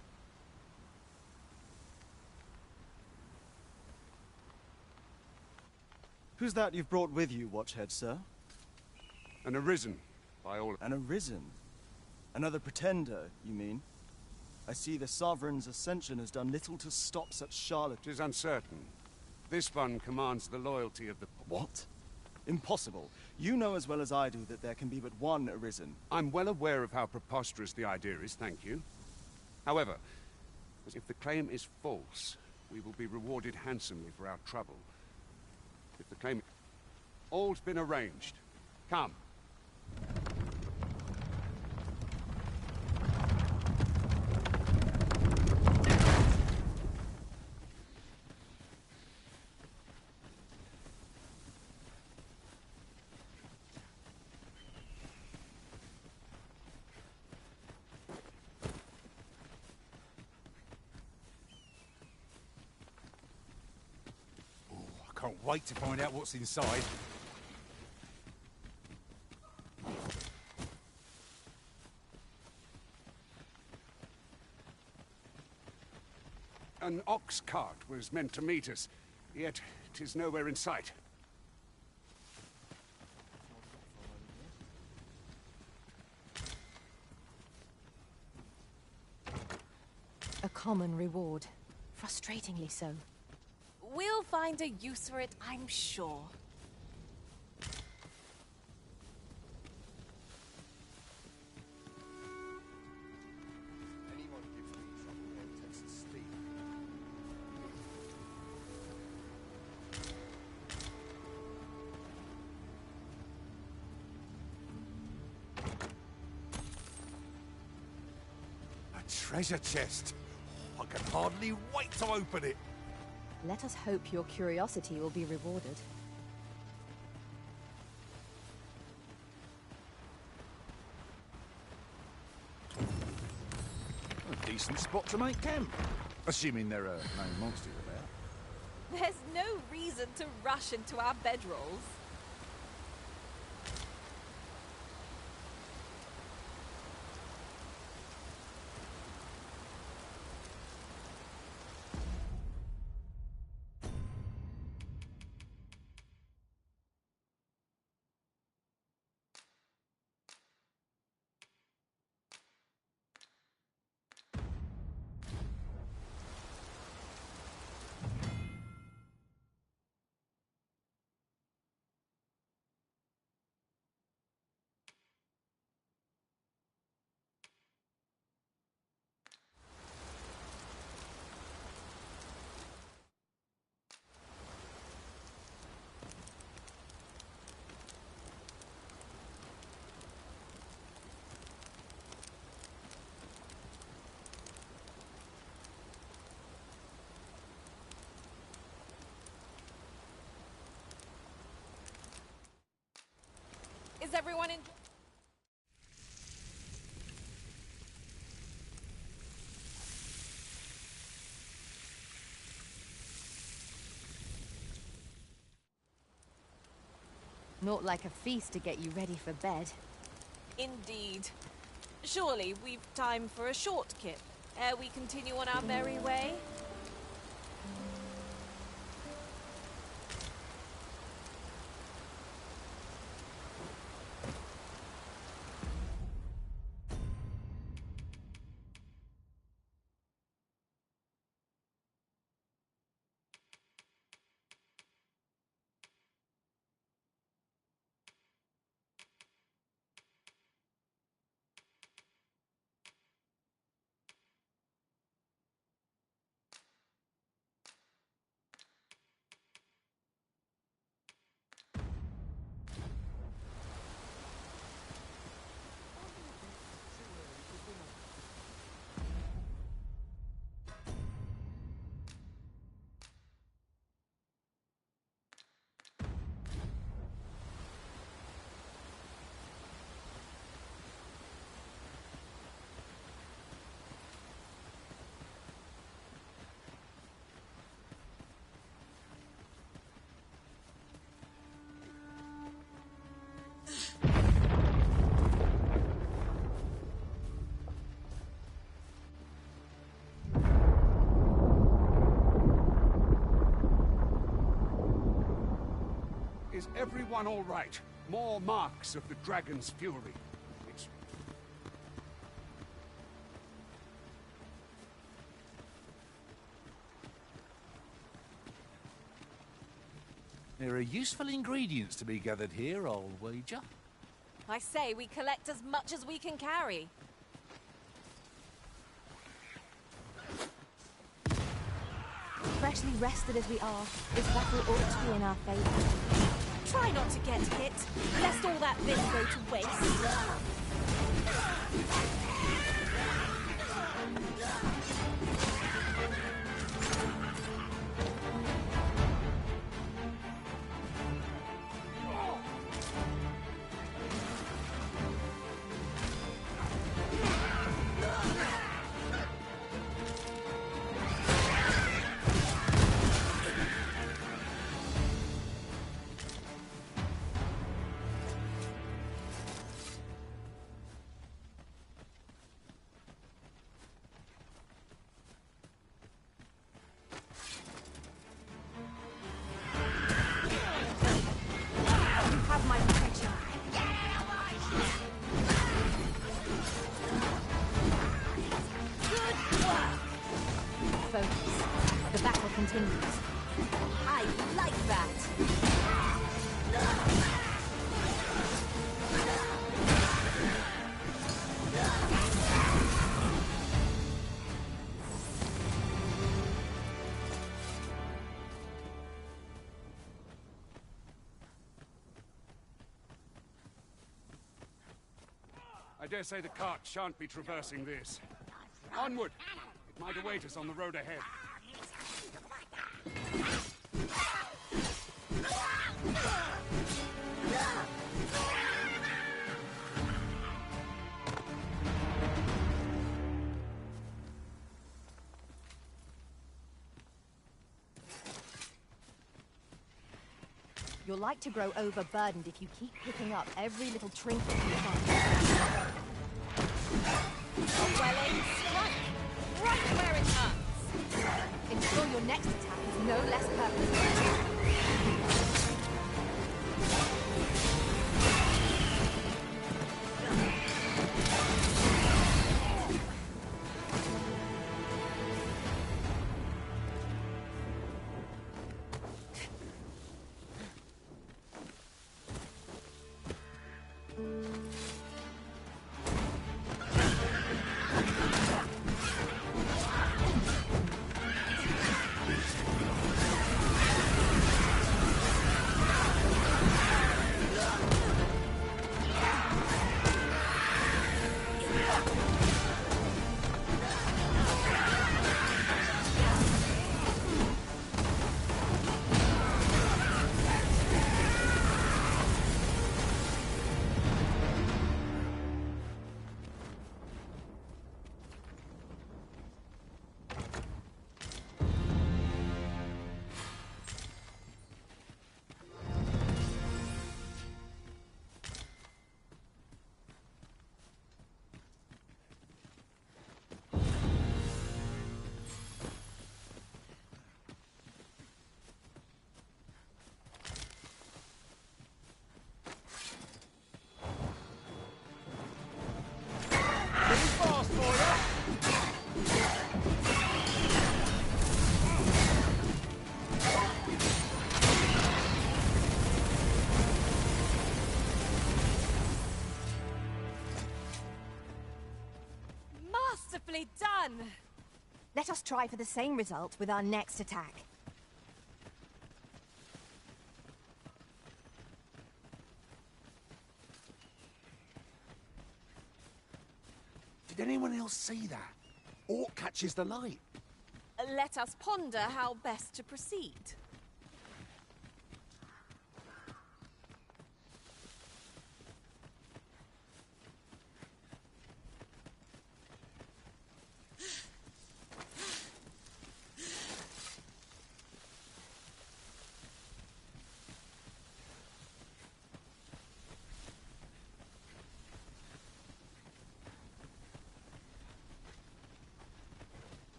Who's that you've brought with you, Watchhead, sir? An Arisen, by all... An Arisen? Another pretender, you mean? I see the Sovereign's ascension has done little to stop such charlatans. 'Tis uncertain. This one commands the loyalty of the... What? Impossible. You know as well as I do that there can be but one Arisen. I'm well aware of how preposterous the idea is, thank you. However, if the claim is false, we will be rewarded handsomely for our trouble. If the claim... All's been arranged. Come. Can't wait to find out what's inside. An ox cart was meant to meet us, yet 'tis nowhere in sight. A common reward. Frustratingly so. We'll find a use for it, I'm sure. Anyone gives me trouble then takes the steam. A treasure chest. I can hardly wait to open it. Let us hope your curiosity will be rewarded. A decent spot to make camp. Assuming there are no monsters about. There's no reason to rush into our bedrolls. everyone in... Not like a feast to get you ready for bed. Indeed. Surely we've time for a short kip, ere we continue on our merry way? Is everyone all right? More marks of the dragon's fury. It's... There are useful ingredients to be gathered here, I'll wager. I say we collect as much as we can carry. Freshly rested as we are, this battle ought to be in our favour. Try not to get hit, lest all that vim go to waste. The battle continues. I like that. I dare say the cart shan't be traversing this. Onward! It might await us on the road ahead. You're like to grow overburdened if you keep picking up every little trinket you find. A well-aimed strike, right where it hurts. Ensure your next attack is no less purposeful. Beautifully done! Let us try for the same result with our next attack. Did anyone else see that? Orc catches the light. Let us ponder how best to proceed.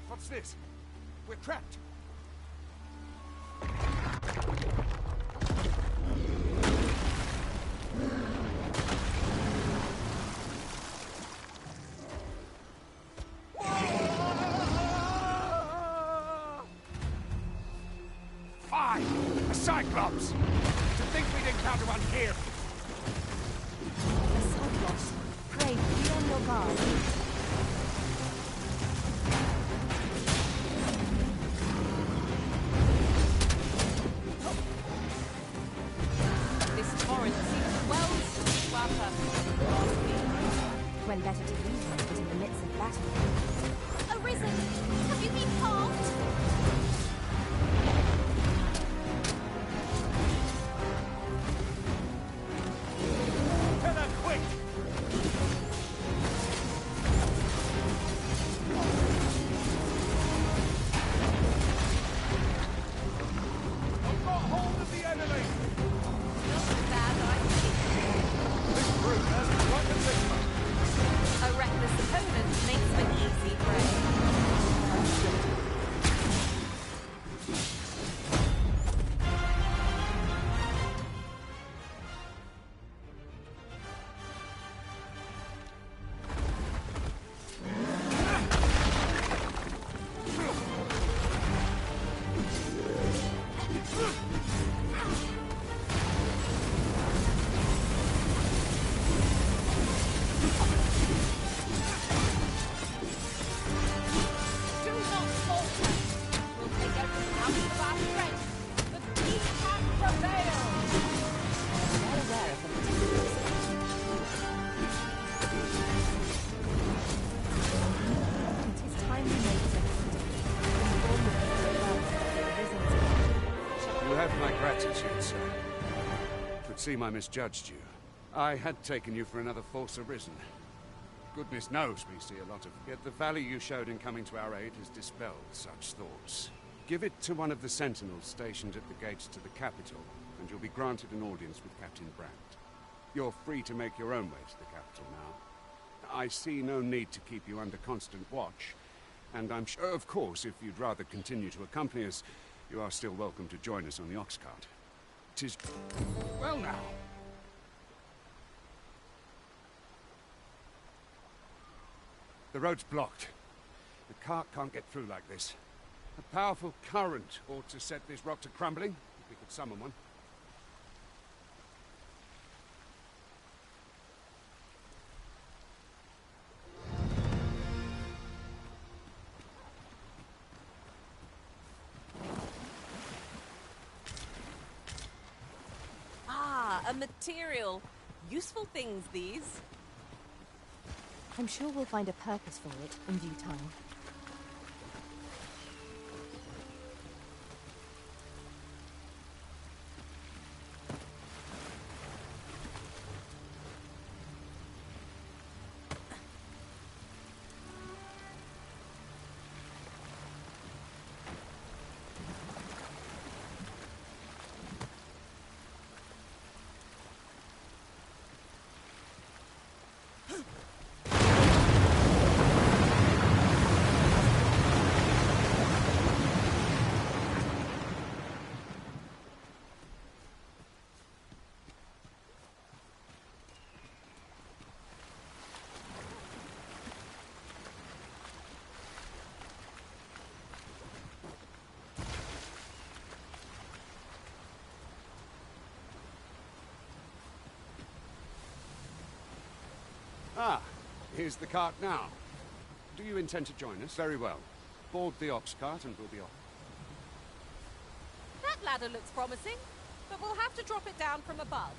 What's this? We're trapped. Fine! A Cyclops! To think we'd encounter one here! A Cyclops. Pray, be on your guard. This torrent seems well suited to our purpose. When better to leave one than in the midst of battle. Arisen! Have you been harmed? Tell her quick! I've got hold of the enemy! Not bad, I think. This brute has quite a sigma. A reckless opponent makes for easy prey. Do not falter. We'll take everything out of our strength, but we can prevail. Well aware of the materials. It is time we made it. Inform the people of Earth that the Arisen You have my gratitude, sir. Could seem I misjudged you. I had taken you for another false arisen. Goodness knows we see a lot of... Yet the value you showed in coming to our aid has dispelled such thoughts. Give it to one of the sentinels stationed at the gates to the capital, and you'll be granted an audience with Captain Brandt. You're free to make your own way to the capital now. I see no need to keep you under constant watch, and I'm sure, of course, if you'd rather continue to accompany us, you are still welcome to join us on the ox cart. 'Tis... well now. The road's blocked. The cart can't get through like this. A powerful current ought to set this rock to crumbling, if we could summon one. Ah, a material. Useful things, these. I'm sure we'll find a purpose for it in due time. Ah, here's the cart now. Do you intend to join us? Very well. Board the ox cart and we'll be off. That ladder looks promising, but we'll have to drop it down from above.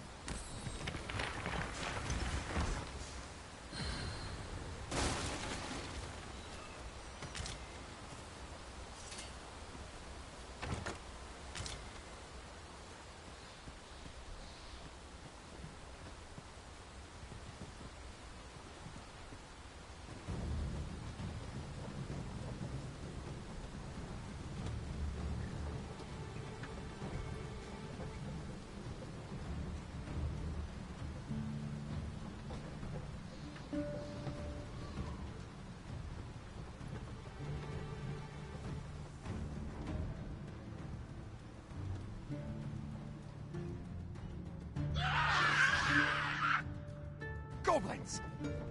Goblins!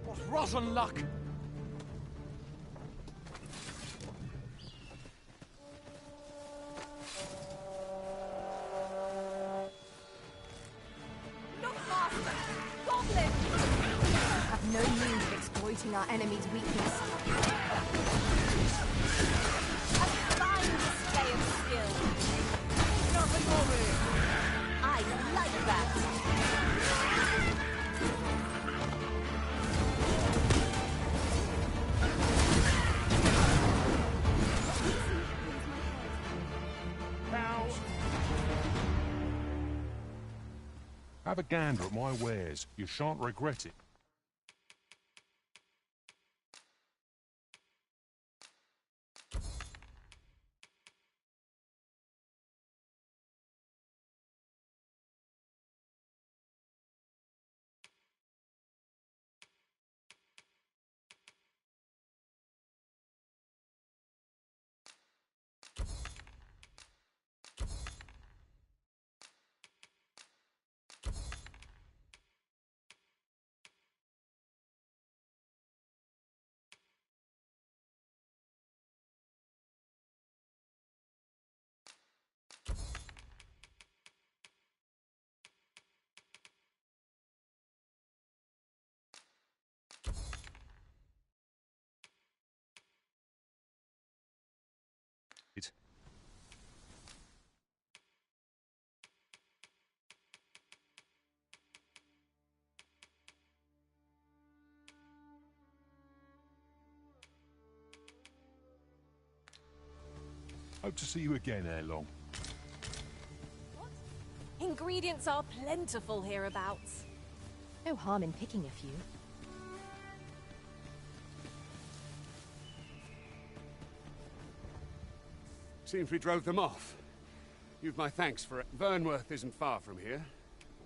What rotten luck! Look, Master! Goblin! Have no means of exploiting our enemy's weakness. A fine display of skill. Nothing for me! I like that. Have a gander at my wares. You shan't regret it. Hope to see you again ere long. Ingredients are plentiful hereabouts. No harm in picking a few. Seems we drove them off. You've my thanks for it. Vernworth isn't far from here.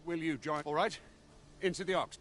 Will you join? All right. Into the ox.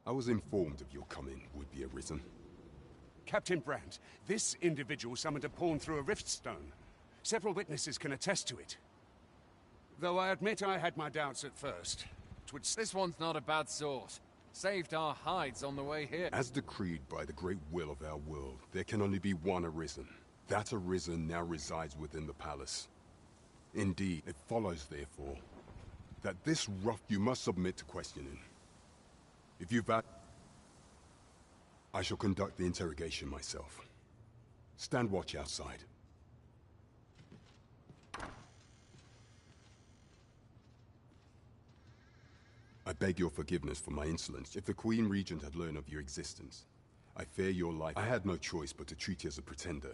I was informed of your coming would be arisen. Captain Brandt, this individual summoned a pawn through a rift stone. Several witnesses can attest to it. Though I admit I had my doubts at first. This one's not a bad sort. Saved our hides on the way here. As decreed by the great will of our world, there can only be one arisen. That arisen now resides within the palace. Indeed, it follows, therefore, that this rough you must submit to questioning. If you I shall conduct the interrogation myself. Stand watch outside. I beg your forgiveness for my insolence. If the Queen Regent had learned of your existence, I fear your life. I had no choice but to treat you as a pretender,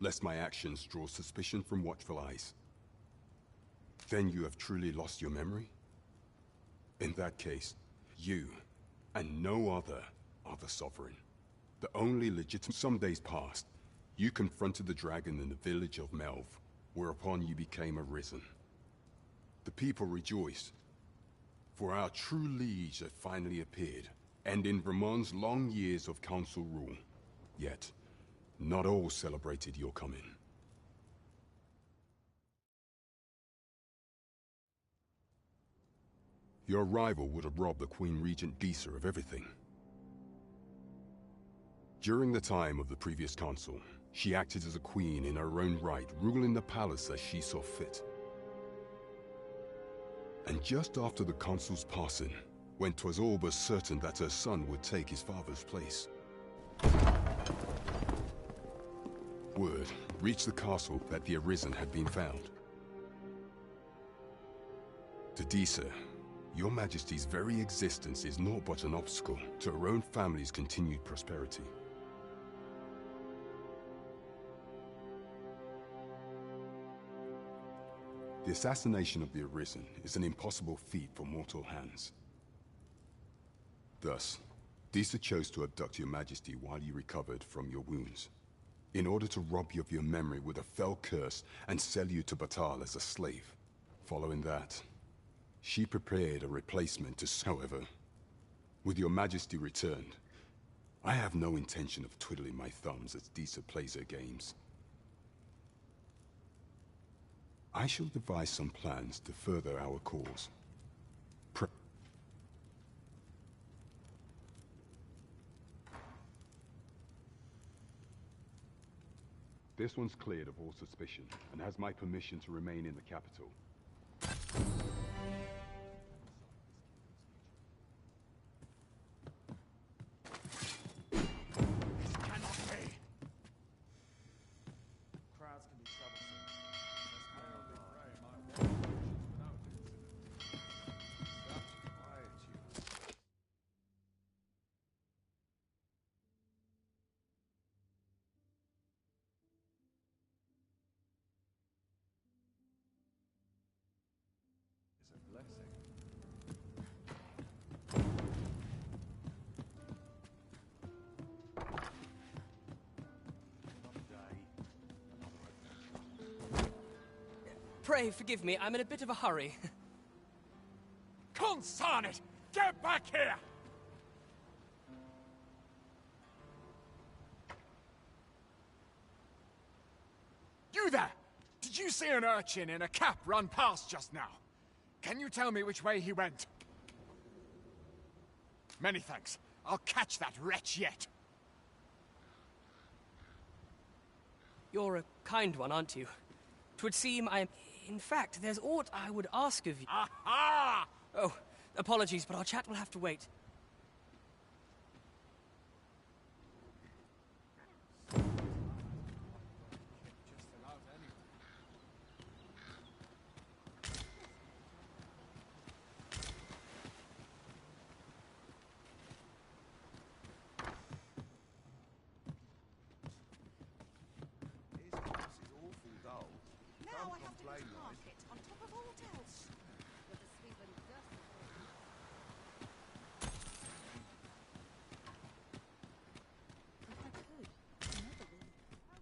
lest my actions draw suspicion from watchful eyes. Then you have truly lost your memory? In that case, you, and no other, are the Sovereign. The only legitimate. Some days passed. You confronted the dragon in the village of Melv, whereupon you became arisen. The people rejoiced, for our true liege had finally appeared, ending Ramon's long years of council rule. Yet, not all celebrated your coming. Your arrival would have robbed the Queen Regent Disa of everything. During the time of the previous council, she acted as a queen in her own right, ruling the palace as she saw fit. And just after the council's passing, when 'twas all but certain that her son would take his father's place, word reached the castle that the Arisen had been found. To Disa, your Majesty's very existence is naught but an obstacle to her own family's continued prosperity. The assassination of the Arisen is an impossible feat for mortal hands. Thus, Disa chose to abduct your Majesty while you recovered from your wounds, in order to rob you of your memory with a fell curse and sell you to Batal as a slave. Following that, she prepared a replacement to... However, with your Majesty returned, I have no intention of twiddling my thumbs as Disa plays her games. I shall devise some plans to further our cause. This one's cleared of all suspicion and has my permission to remain in the capital. Pray forgive me, I'm in a bit of a hurry. Consign it! Get back here! You there! Did you see an urchin in a cap run past just now? Can you tell me which way he went? Many thanks. I'll catch that wretch yet. You're a kind one, aren't you? 'Twould seem I am... In fact, there's aught I would ask of you. Aha! Oh, apologies, but our chat will have to wait.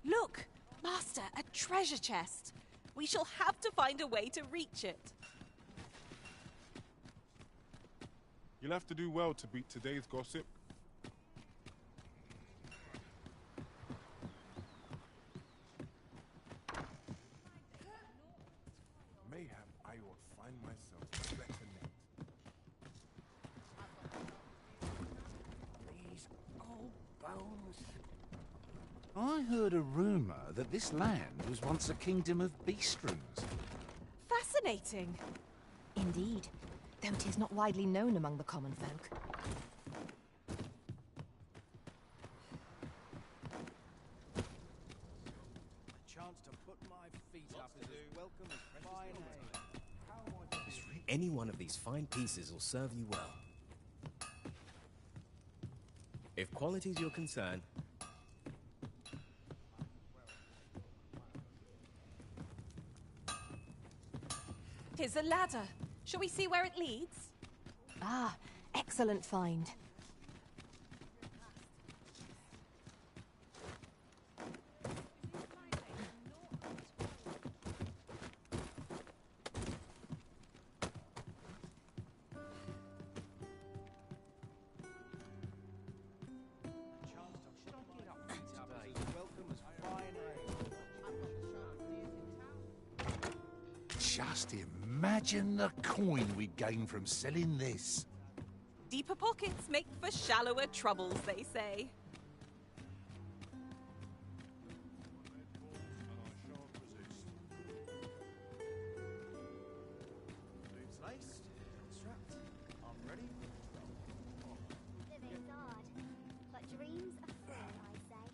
Look, Master, a treasure chest. We shall have to find a way to reach it. You'll have to do well to beat today's gossip. Mayhap I will find myself better next. These old bones. I heard a rumor that this land was once a kingdom of beastrooms. Fascinating. Indeed, though it is not widely known among the common folk. A chance to put my feet up is as welcome as fine hay. How am I Any one of these fine pieces will serve you well. If quality's your concern... Here's a ladder. Shall we see where it leads? Ah, excellent find. Just imagine the coin we gain from selling this. Deeper pockets make for shallower troubles, they say. Living's hard, but dreams are free, I say.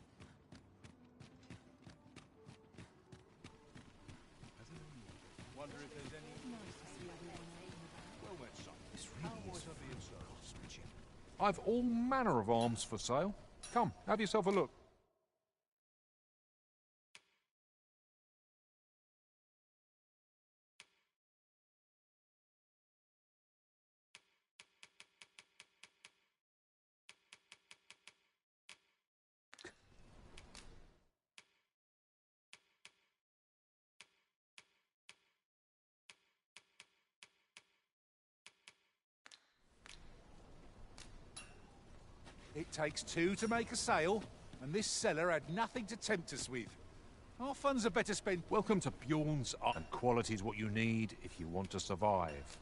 Wonder if there's any... Well, that's something. How might I be of service? I've all manner of arms for sale. Come, have yourself a look. It takes two to make a sale, and this seller had nothing to tempt us with. Our funds are better spent. Welcome to Bjorn's Art, and quality is what you need if you want to survive.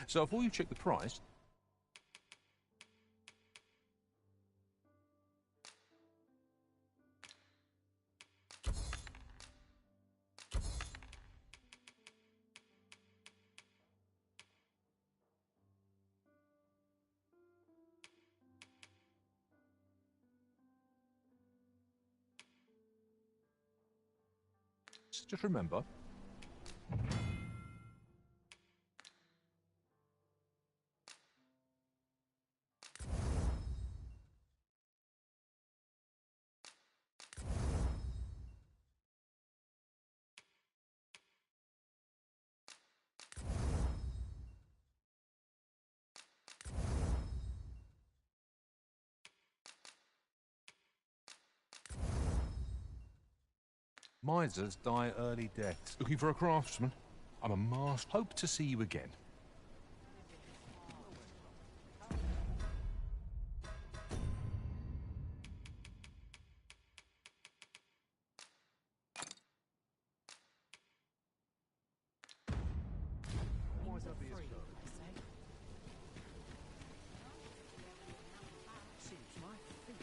So before you check the price, just remember, misers die early deaths. Looking for a craftsman? I'm a master. Hope to see you again. Might I be of service? Seems my feet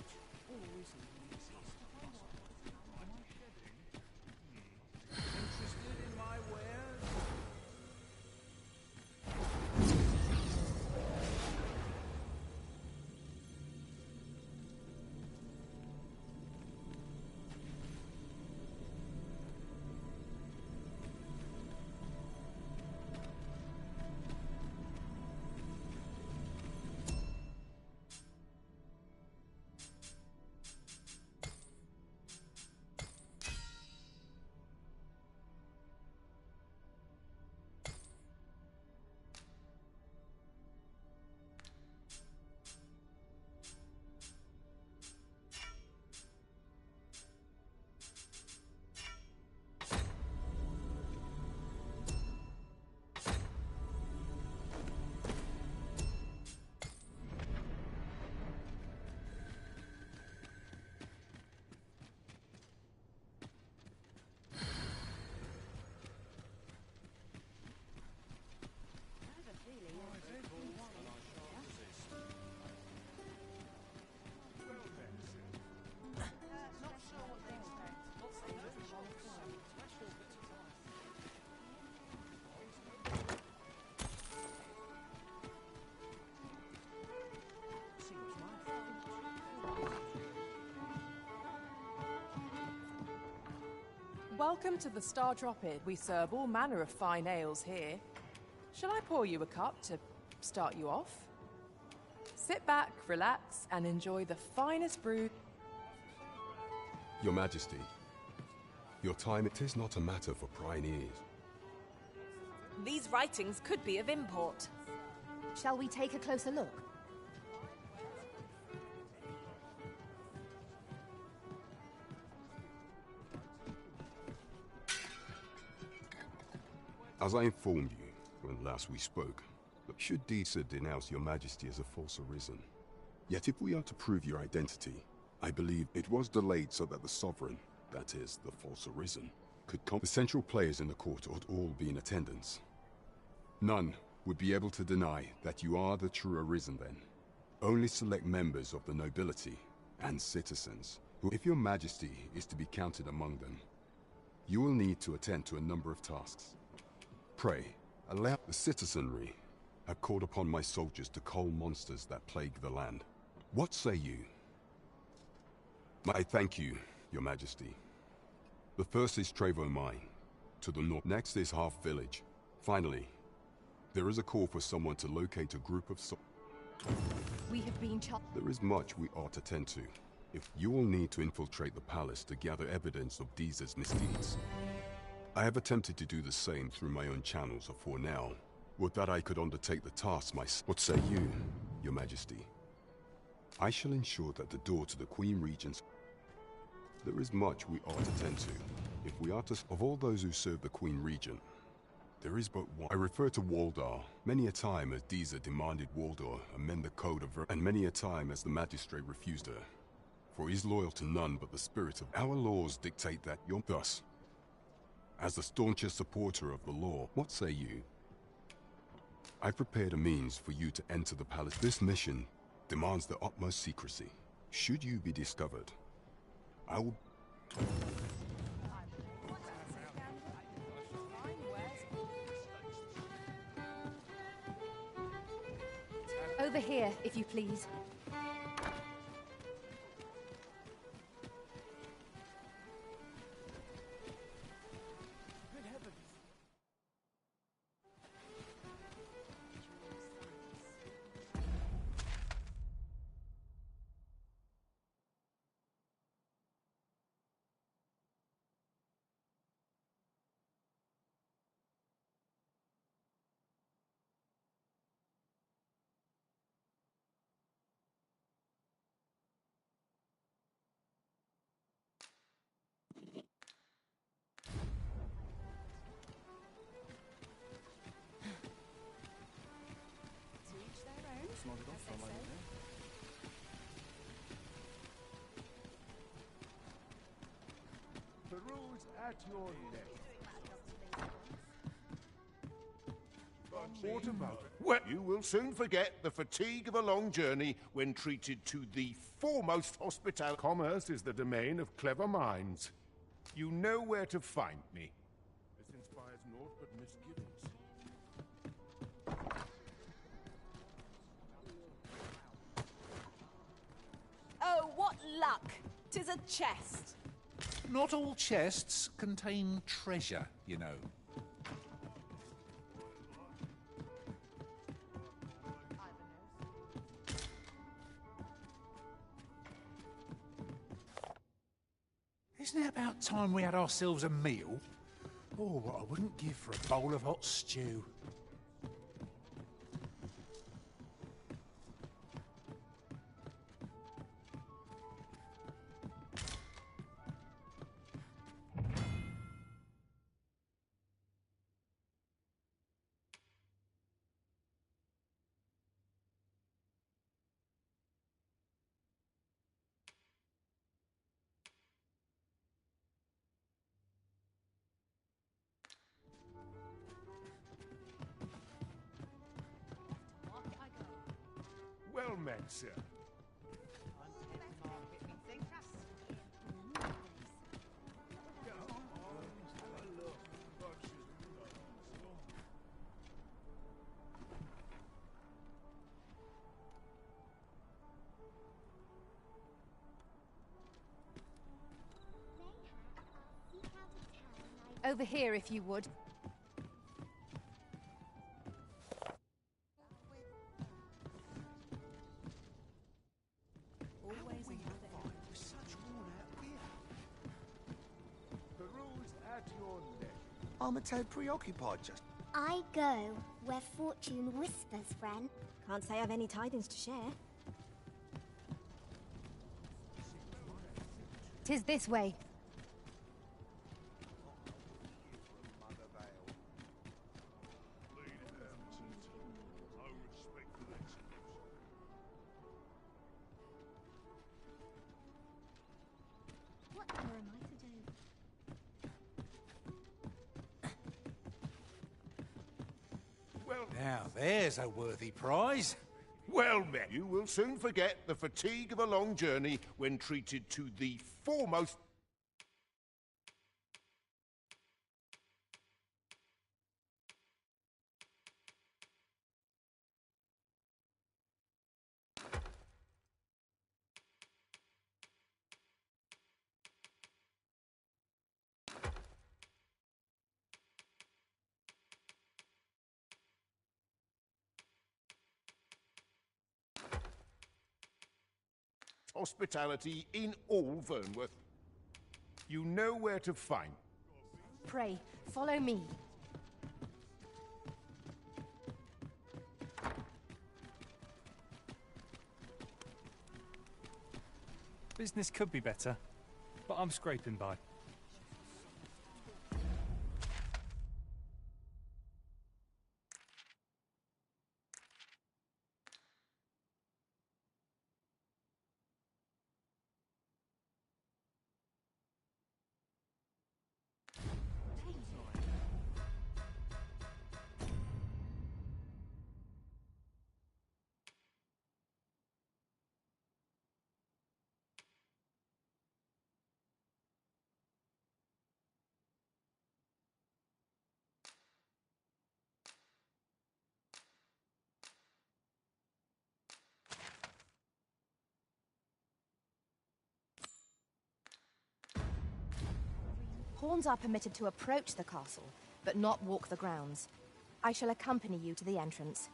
Welcome to the Star Drop Inn. We serve all manner of fine ales here. Shall I pour you a cup to start you off? Sit back, relax, and enjoy the finest brew. Your Majesty, your time, it is not a matter for prying ears. These writings could be of import. Shall we take a closer look? As I informed you when last we spoke, should Disa denounce your Majesty as a false arisen. Yet if we are to prove your identity, I believe it was delayed so that the Sovereign, that is, the false arisen, could come. The central players in the court ought all be in attendance. None would be able to deny that you are the true arisen then. Only select members of the nobility and citizens, who, if your Majesty is to be counted among them, you will need to attend to a number of tasks. Pray, allow the citizenry have called upon my soldiers to cull monsters that plague the land. What say you? I thank you, your Majesty. The first is Trevo Mine, to the north. Next is Half Village. Finally, there is a call for someone to locate a group of We have been There is much we ought to tend to. If you will need to infiltrate the palace to gather evidence of Disa's misdeeds. I have attempted to do the same through my own channels, or for now, would that I could undertake the task myself. What say you, your Majesty? I shall ensure that the door to the Queen Regent's... There is much we ought to tend to. If we are to... Of all those who serve the Queen Regent, there is but one. I refer to Waldar. Many a time as Disa demanded Waldar amend the code of... And many a time as the magistrate refused her. For he is loyal to none but the spirit of... Our laws dictate that you're... Thus, as the staunchest supporter of the law, what say you? I prepared a means for you to enter the palace. This mission demands the utmost secrecy. Should you be discovered, I will... Over here, if you please. The rules at your neck. What about it? Well, you will soon forget the fatigue of a long journey when treated to the foremost hospitality. Commerce is the domain of clever minds. You know where to find me. This inspires naught but misgivings. Oh, what luck! 'Tis a chest. Not all chests contain treasure, you know. Isn't it about time we had ourselves a meal? Oh, what I wouldn't give for a bowl of hot stew. Well met, sir. Over here, if you would. Always another fight with such worn-out gear. The rules at your neck. I'm a tad preoccupied just... I go where fortune whispers, friend. Can't say I've any tidings to share. 'Tis this way. What more am I to do? Well, Now, there's a worthy prize. well met. You will soon forget the fatigue of a long journey when treated to the foremost... hospitality in all Vernworth. You know where to find. Pray, follow me. Business could be better, but I'm scraping by. Pawns are permitted to approach the castle, but not walk the grounds. I shall accompany you to the entrance.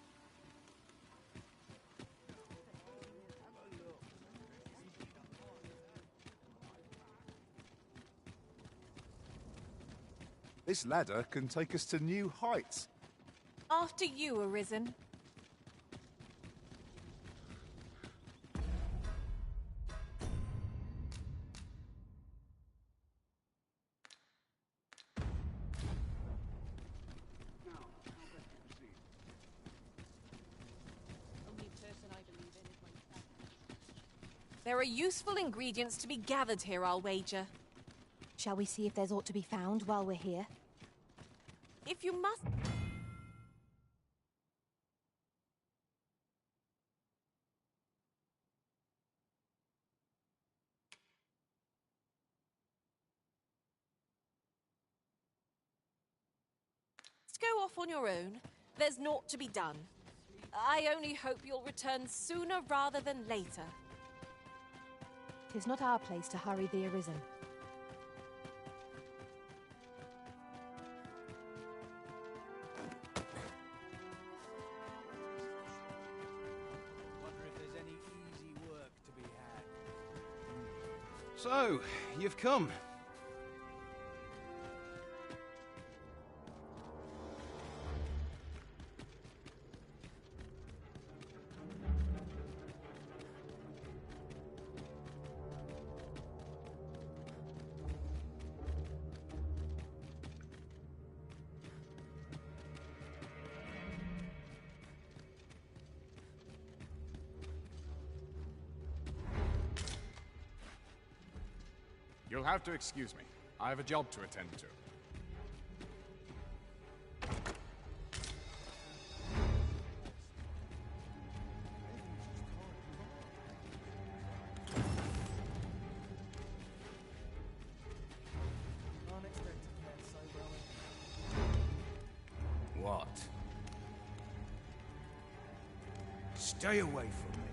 This ladder can take us to new heights. After you, Arisen. There are useful ingredients to be gathered here, I'll wager. Shall we see if there's aught to be found while we're here? If you must... go off on your own, there's naught to be done. I only hope you'll return sooner rather than later. 'Tis not our place to hurry the Arisen. Wonder if there's any easy work to be had. So, you've come. You'll have to excuse me. I have a job to attend to. What? Stay away from me.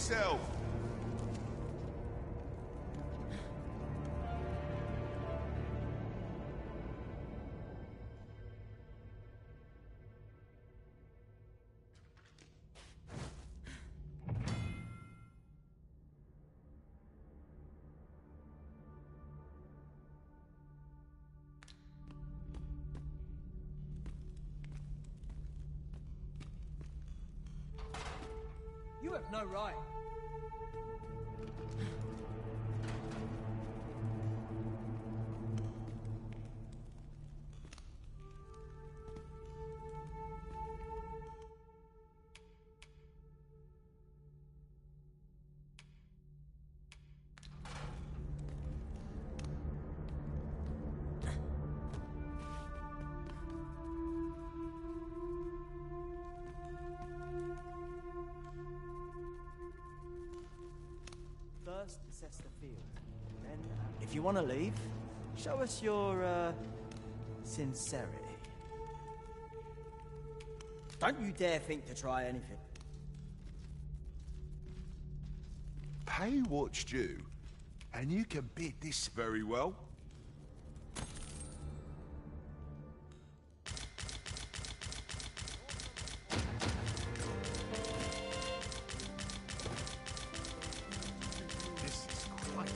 yourself! You have no right. First, assess the field. Then, if you want to leave, show us your, sincerity. Don't you dare think to try anything. Pay what's due, and you can bid this very well. This is quite...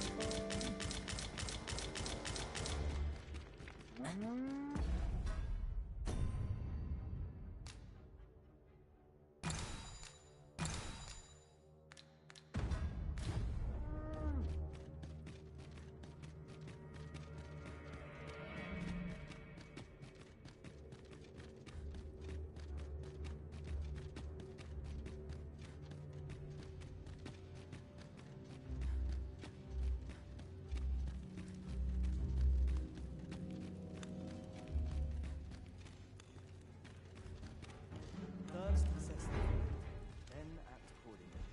First, assess the field. Then act accordingly.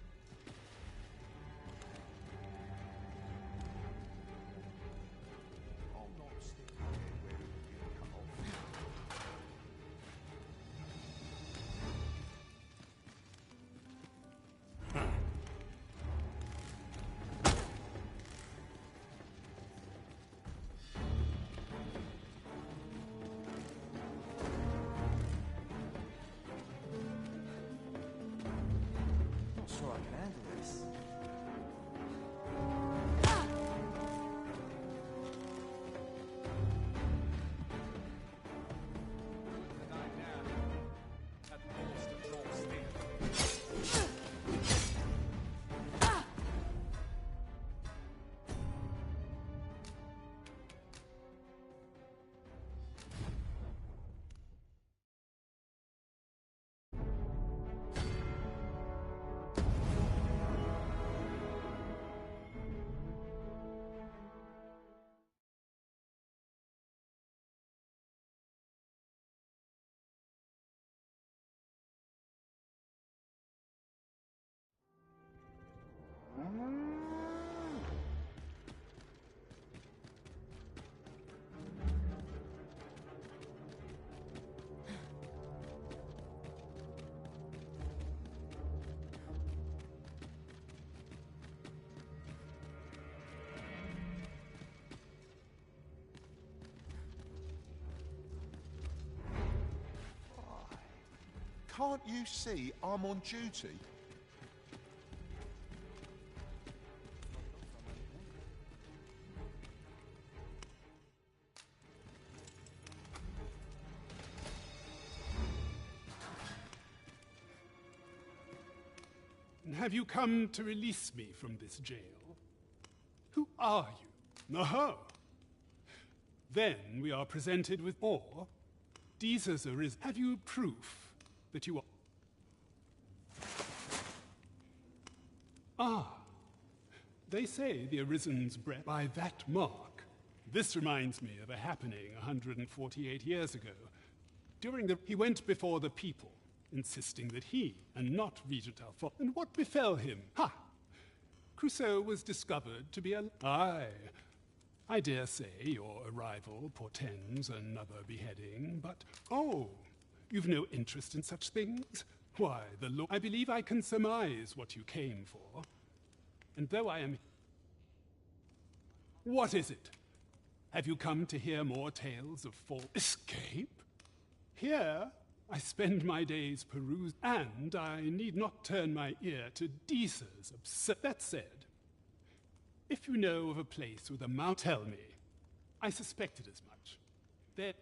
I'll not stick my head where it would get cut off. Not sure I can handle this. Can't you see I'm on duty? Have you come to release me from this jail? Who are you? Aha! Then we are presented with or Jesus is. Have you proof that you are? Ah, they say the Arisen's breath by that mark. This reminds me of a happening 148 years ago. He went before the people, insisting that he, and not Regent Alphonse. And what befell him? Ha! Crusoe was discovered to be a... Aye, I dare say your arrival portends another beheading, but... Oh, you've no interest in such things? Why, the law. I believe I can surmise what you came for. And though I am... What is it? Have you come to hear more tales of escape? Here, I spend my days perusing, and I need not turn my ear to Deesa's absurd. That said, if you know of a place with a mount, tell me. I suspected as much. That...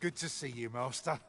Good to see you, Master.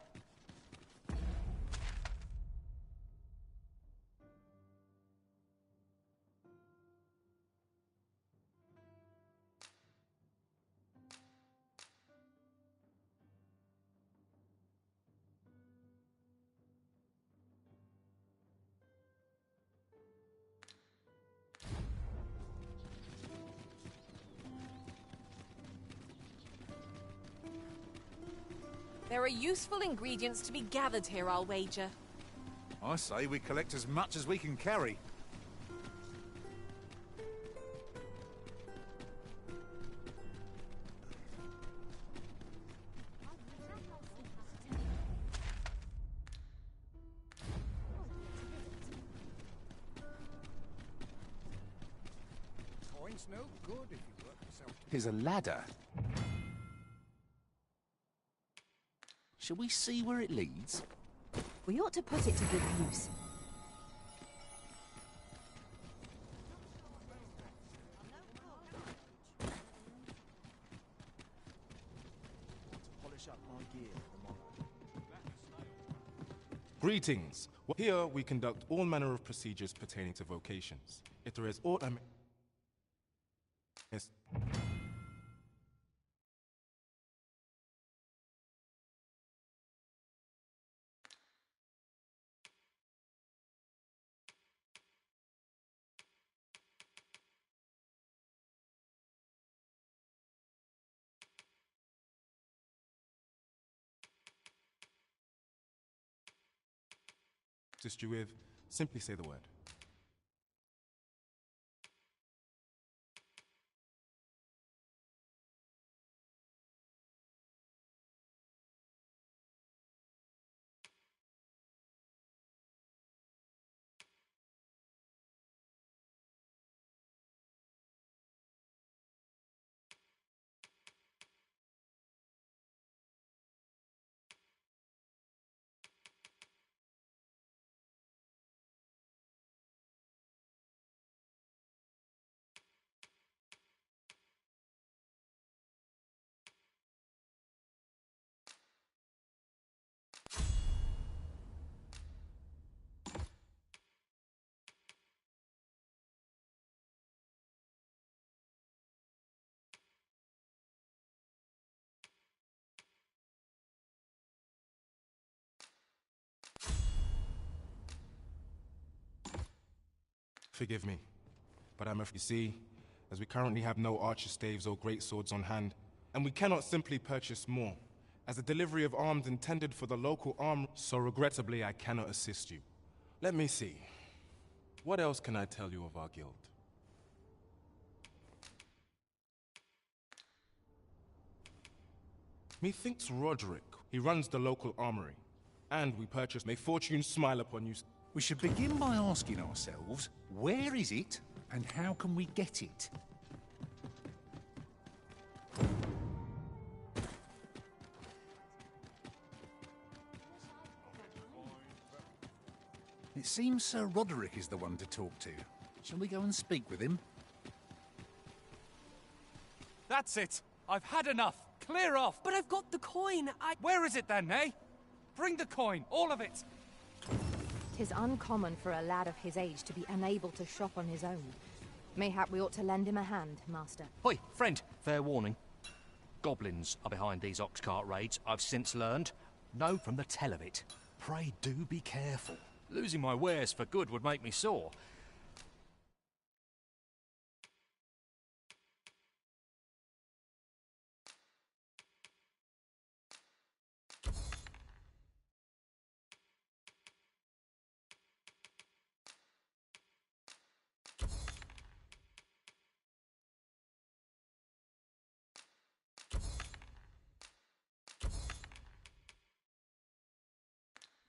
There are useful ingredients to be gathered here, I'll wager. I say we collect as much as we can carry. Coin's no good if you work yourself. Here's a ladder. Shall we see where it leads? We ought to put it to good use. Polish up my gear for tomorrow. Greetings. Here we conduct all manner of procedures pertaining to vocations. If there is aught yes. Assist you with, simply say the word. Forgive me, but I'm afraid, you see, as we currently have no archer staves or great swords on hand, and we cannot simply purchase more, as the delivery of arms intended for the local arm, so regrettably I cannot assist you. Let me see. What else can I tell you of our guild? Methinks Roderick, he runs the local armory, and we purchase. May fortune smile upon you. We should begin by asking ourselves, where is it, and how can we get it? It seems Sir Roderick is the one to talk to. Shall we go and speak with him? That's it. I've had enough. Clear off. But I've got the coin. Where is it then, eh? Bring the coin, all of it. 'Tis uncommon for a lad of his age to be unable to shop on his own. Mayhap we ought to lend him a hand, master. Hoi, friend, fair warning. Goblins are behind these ox cart raids, I've since learned. Know from the tell of it. Pray do be careful. Losing my wares for good would make me sore.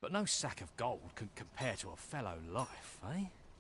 But no sack of gold can compare to a fellow life, eh?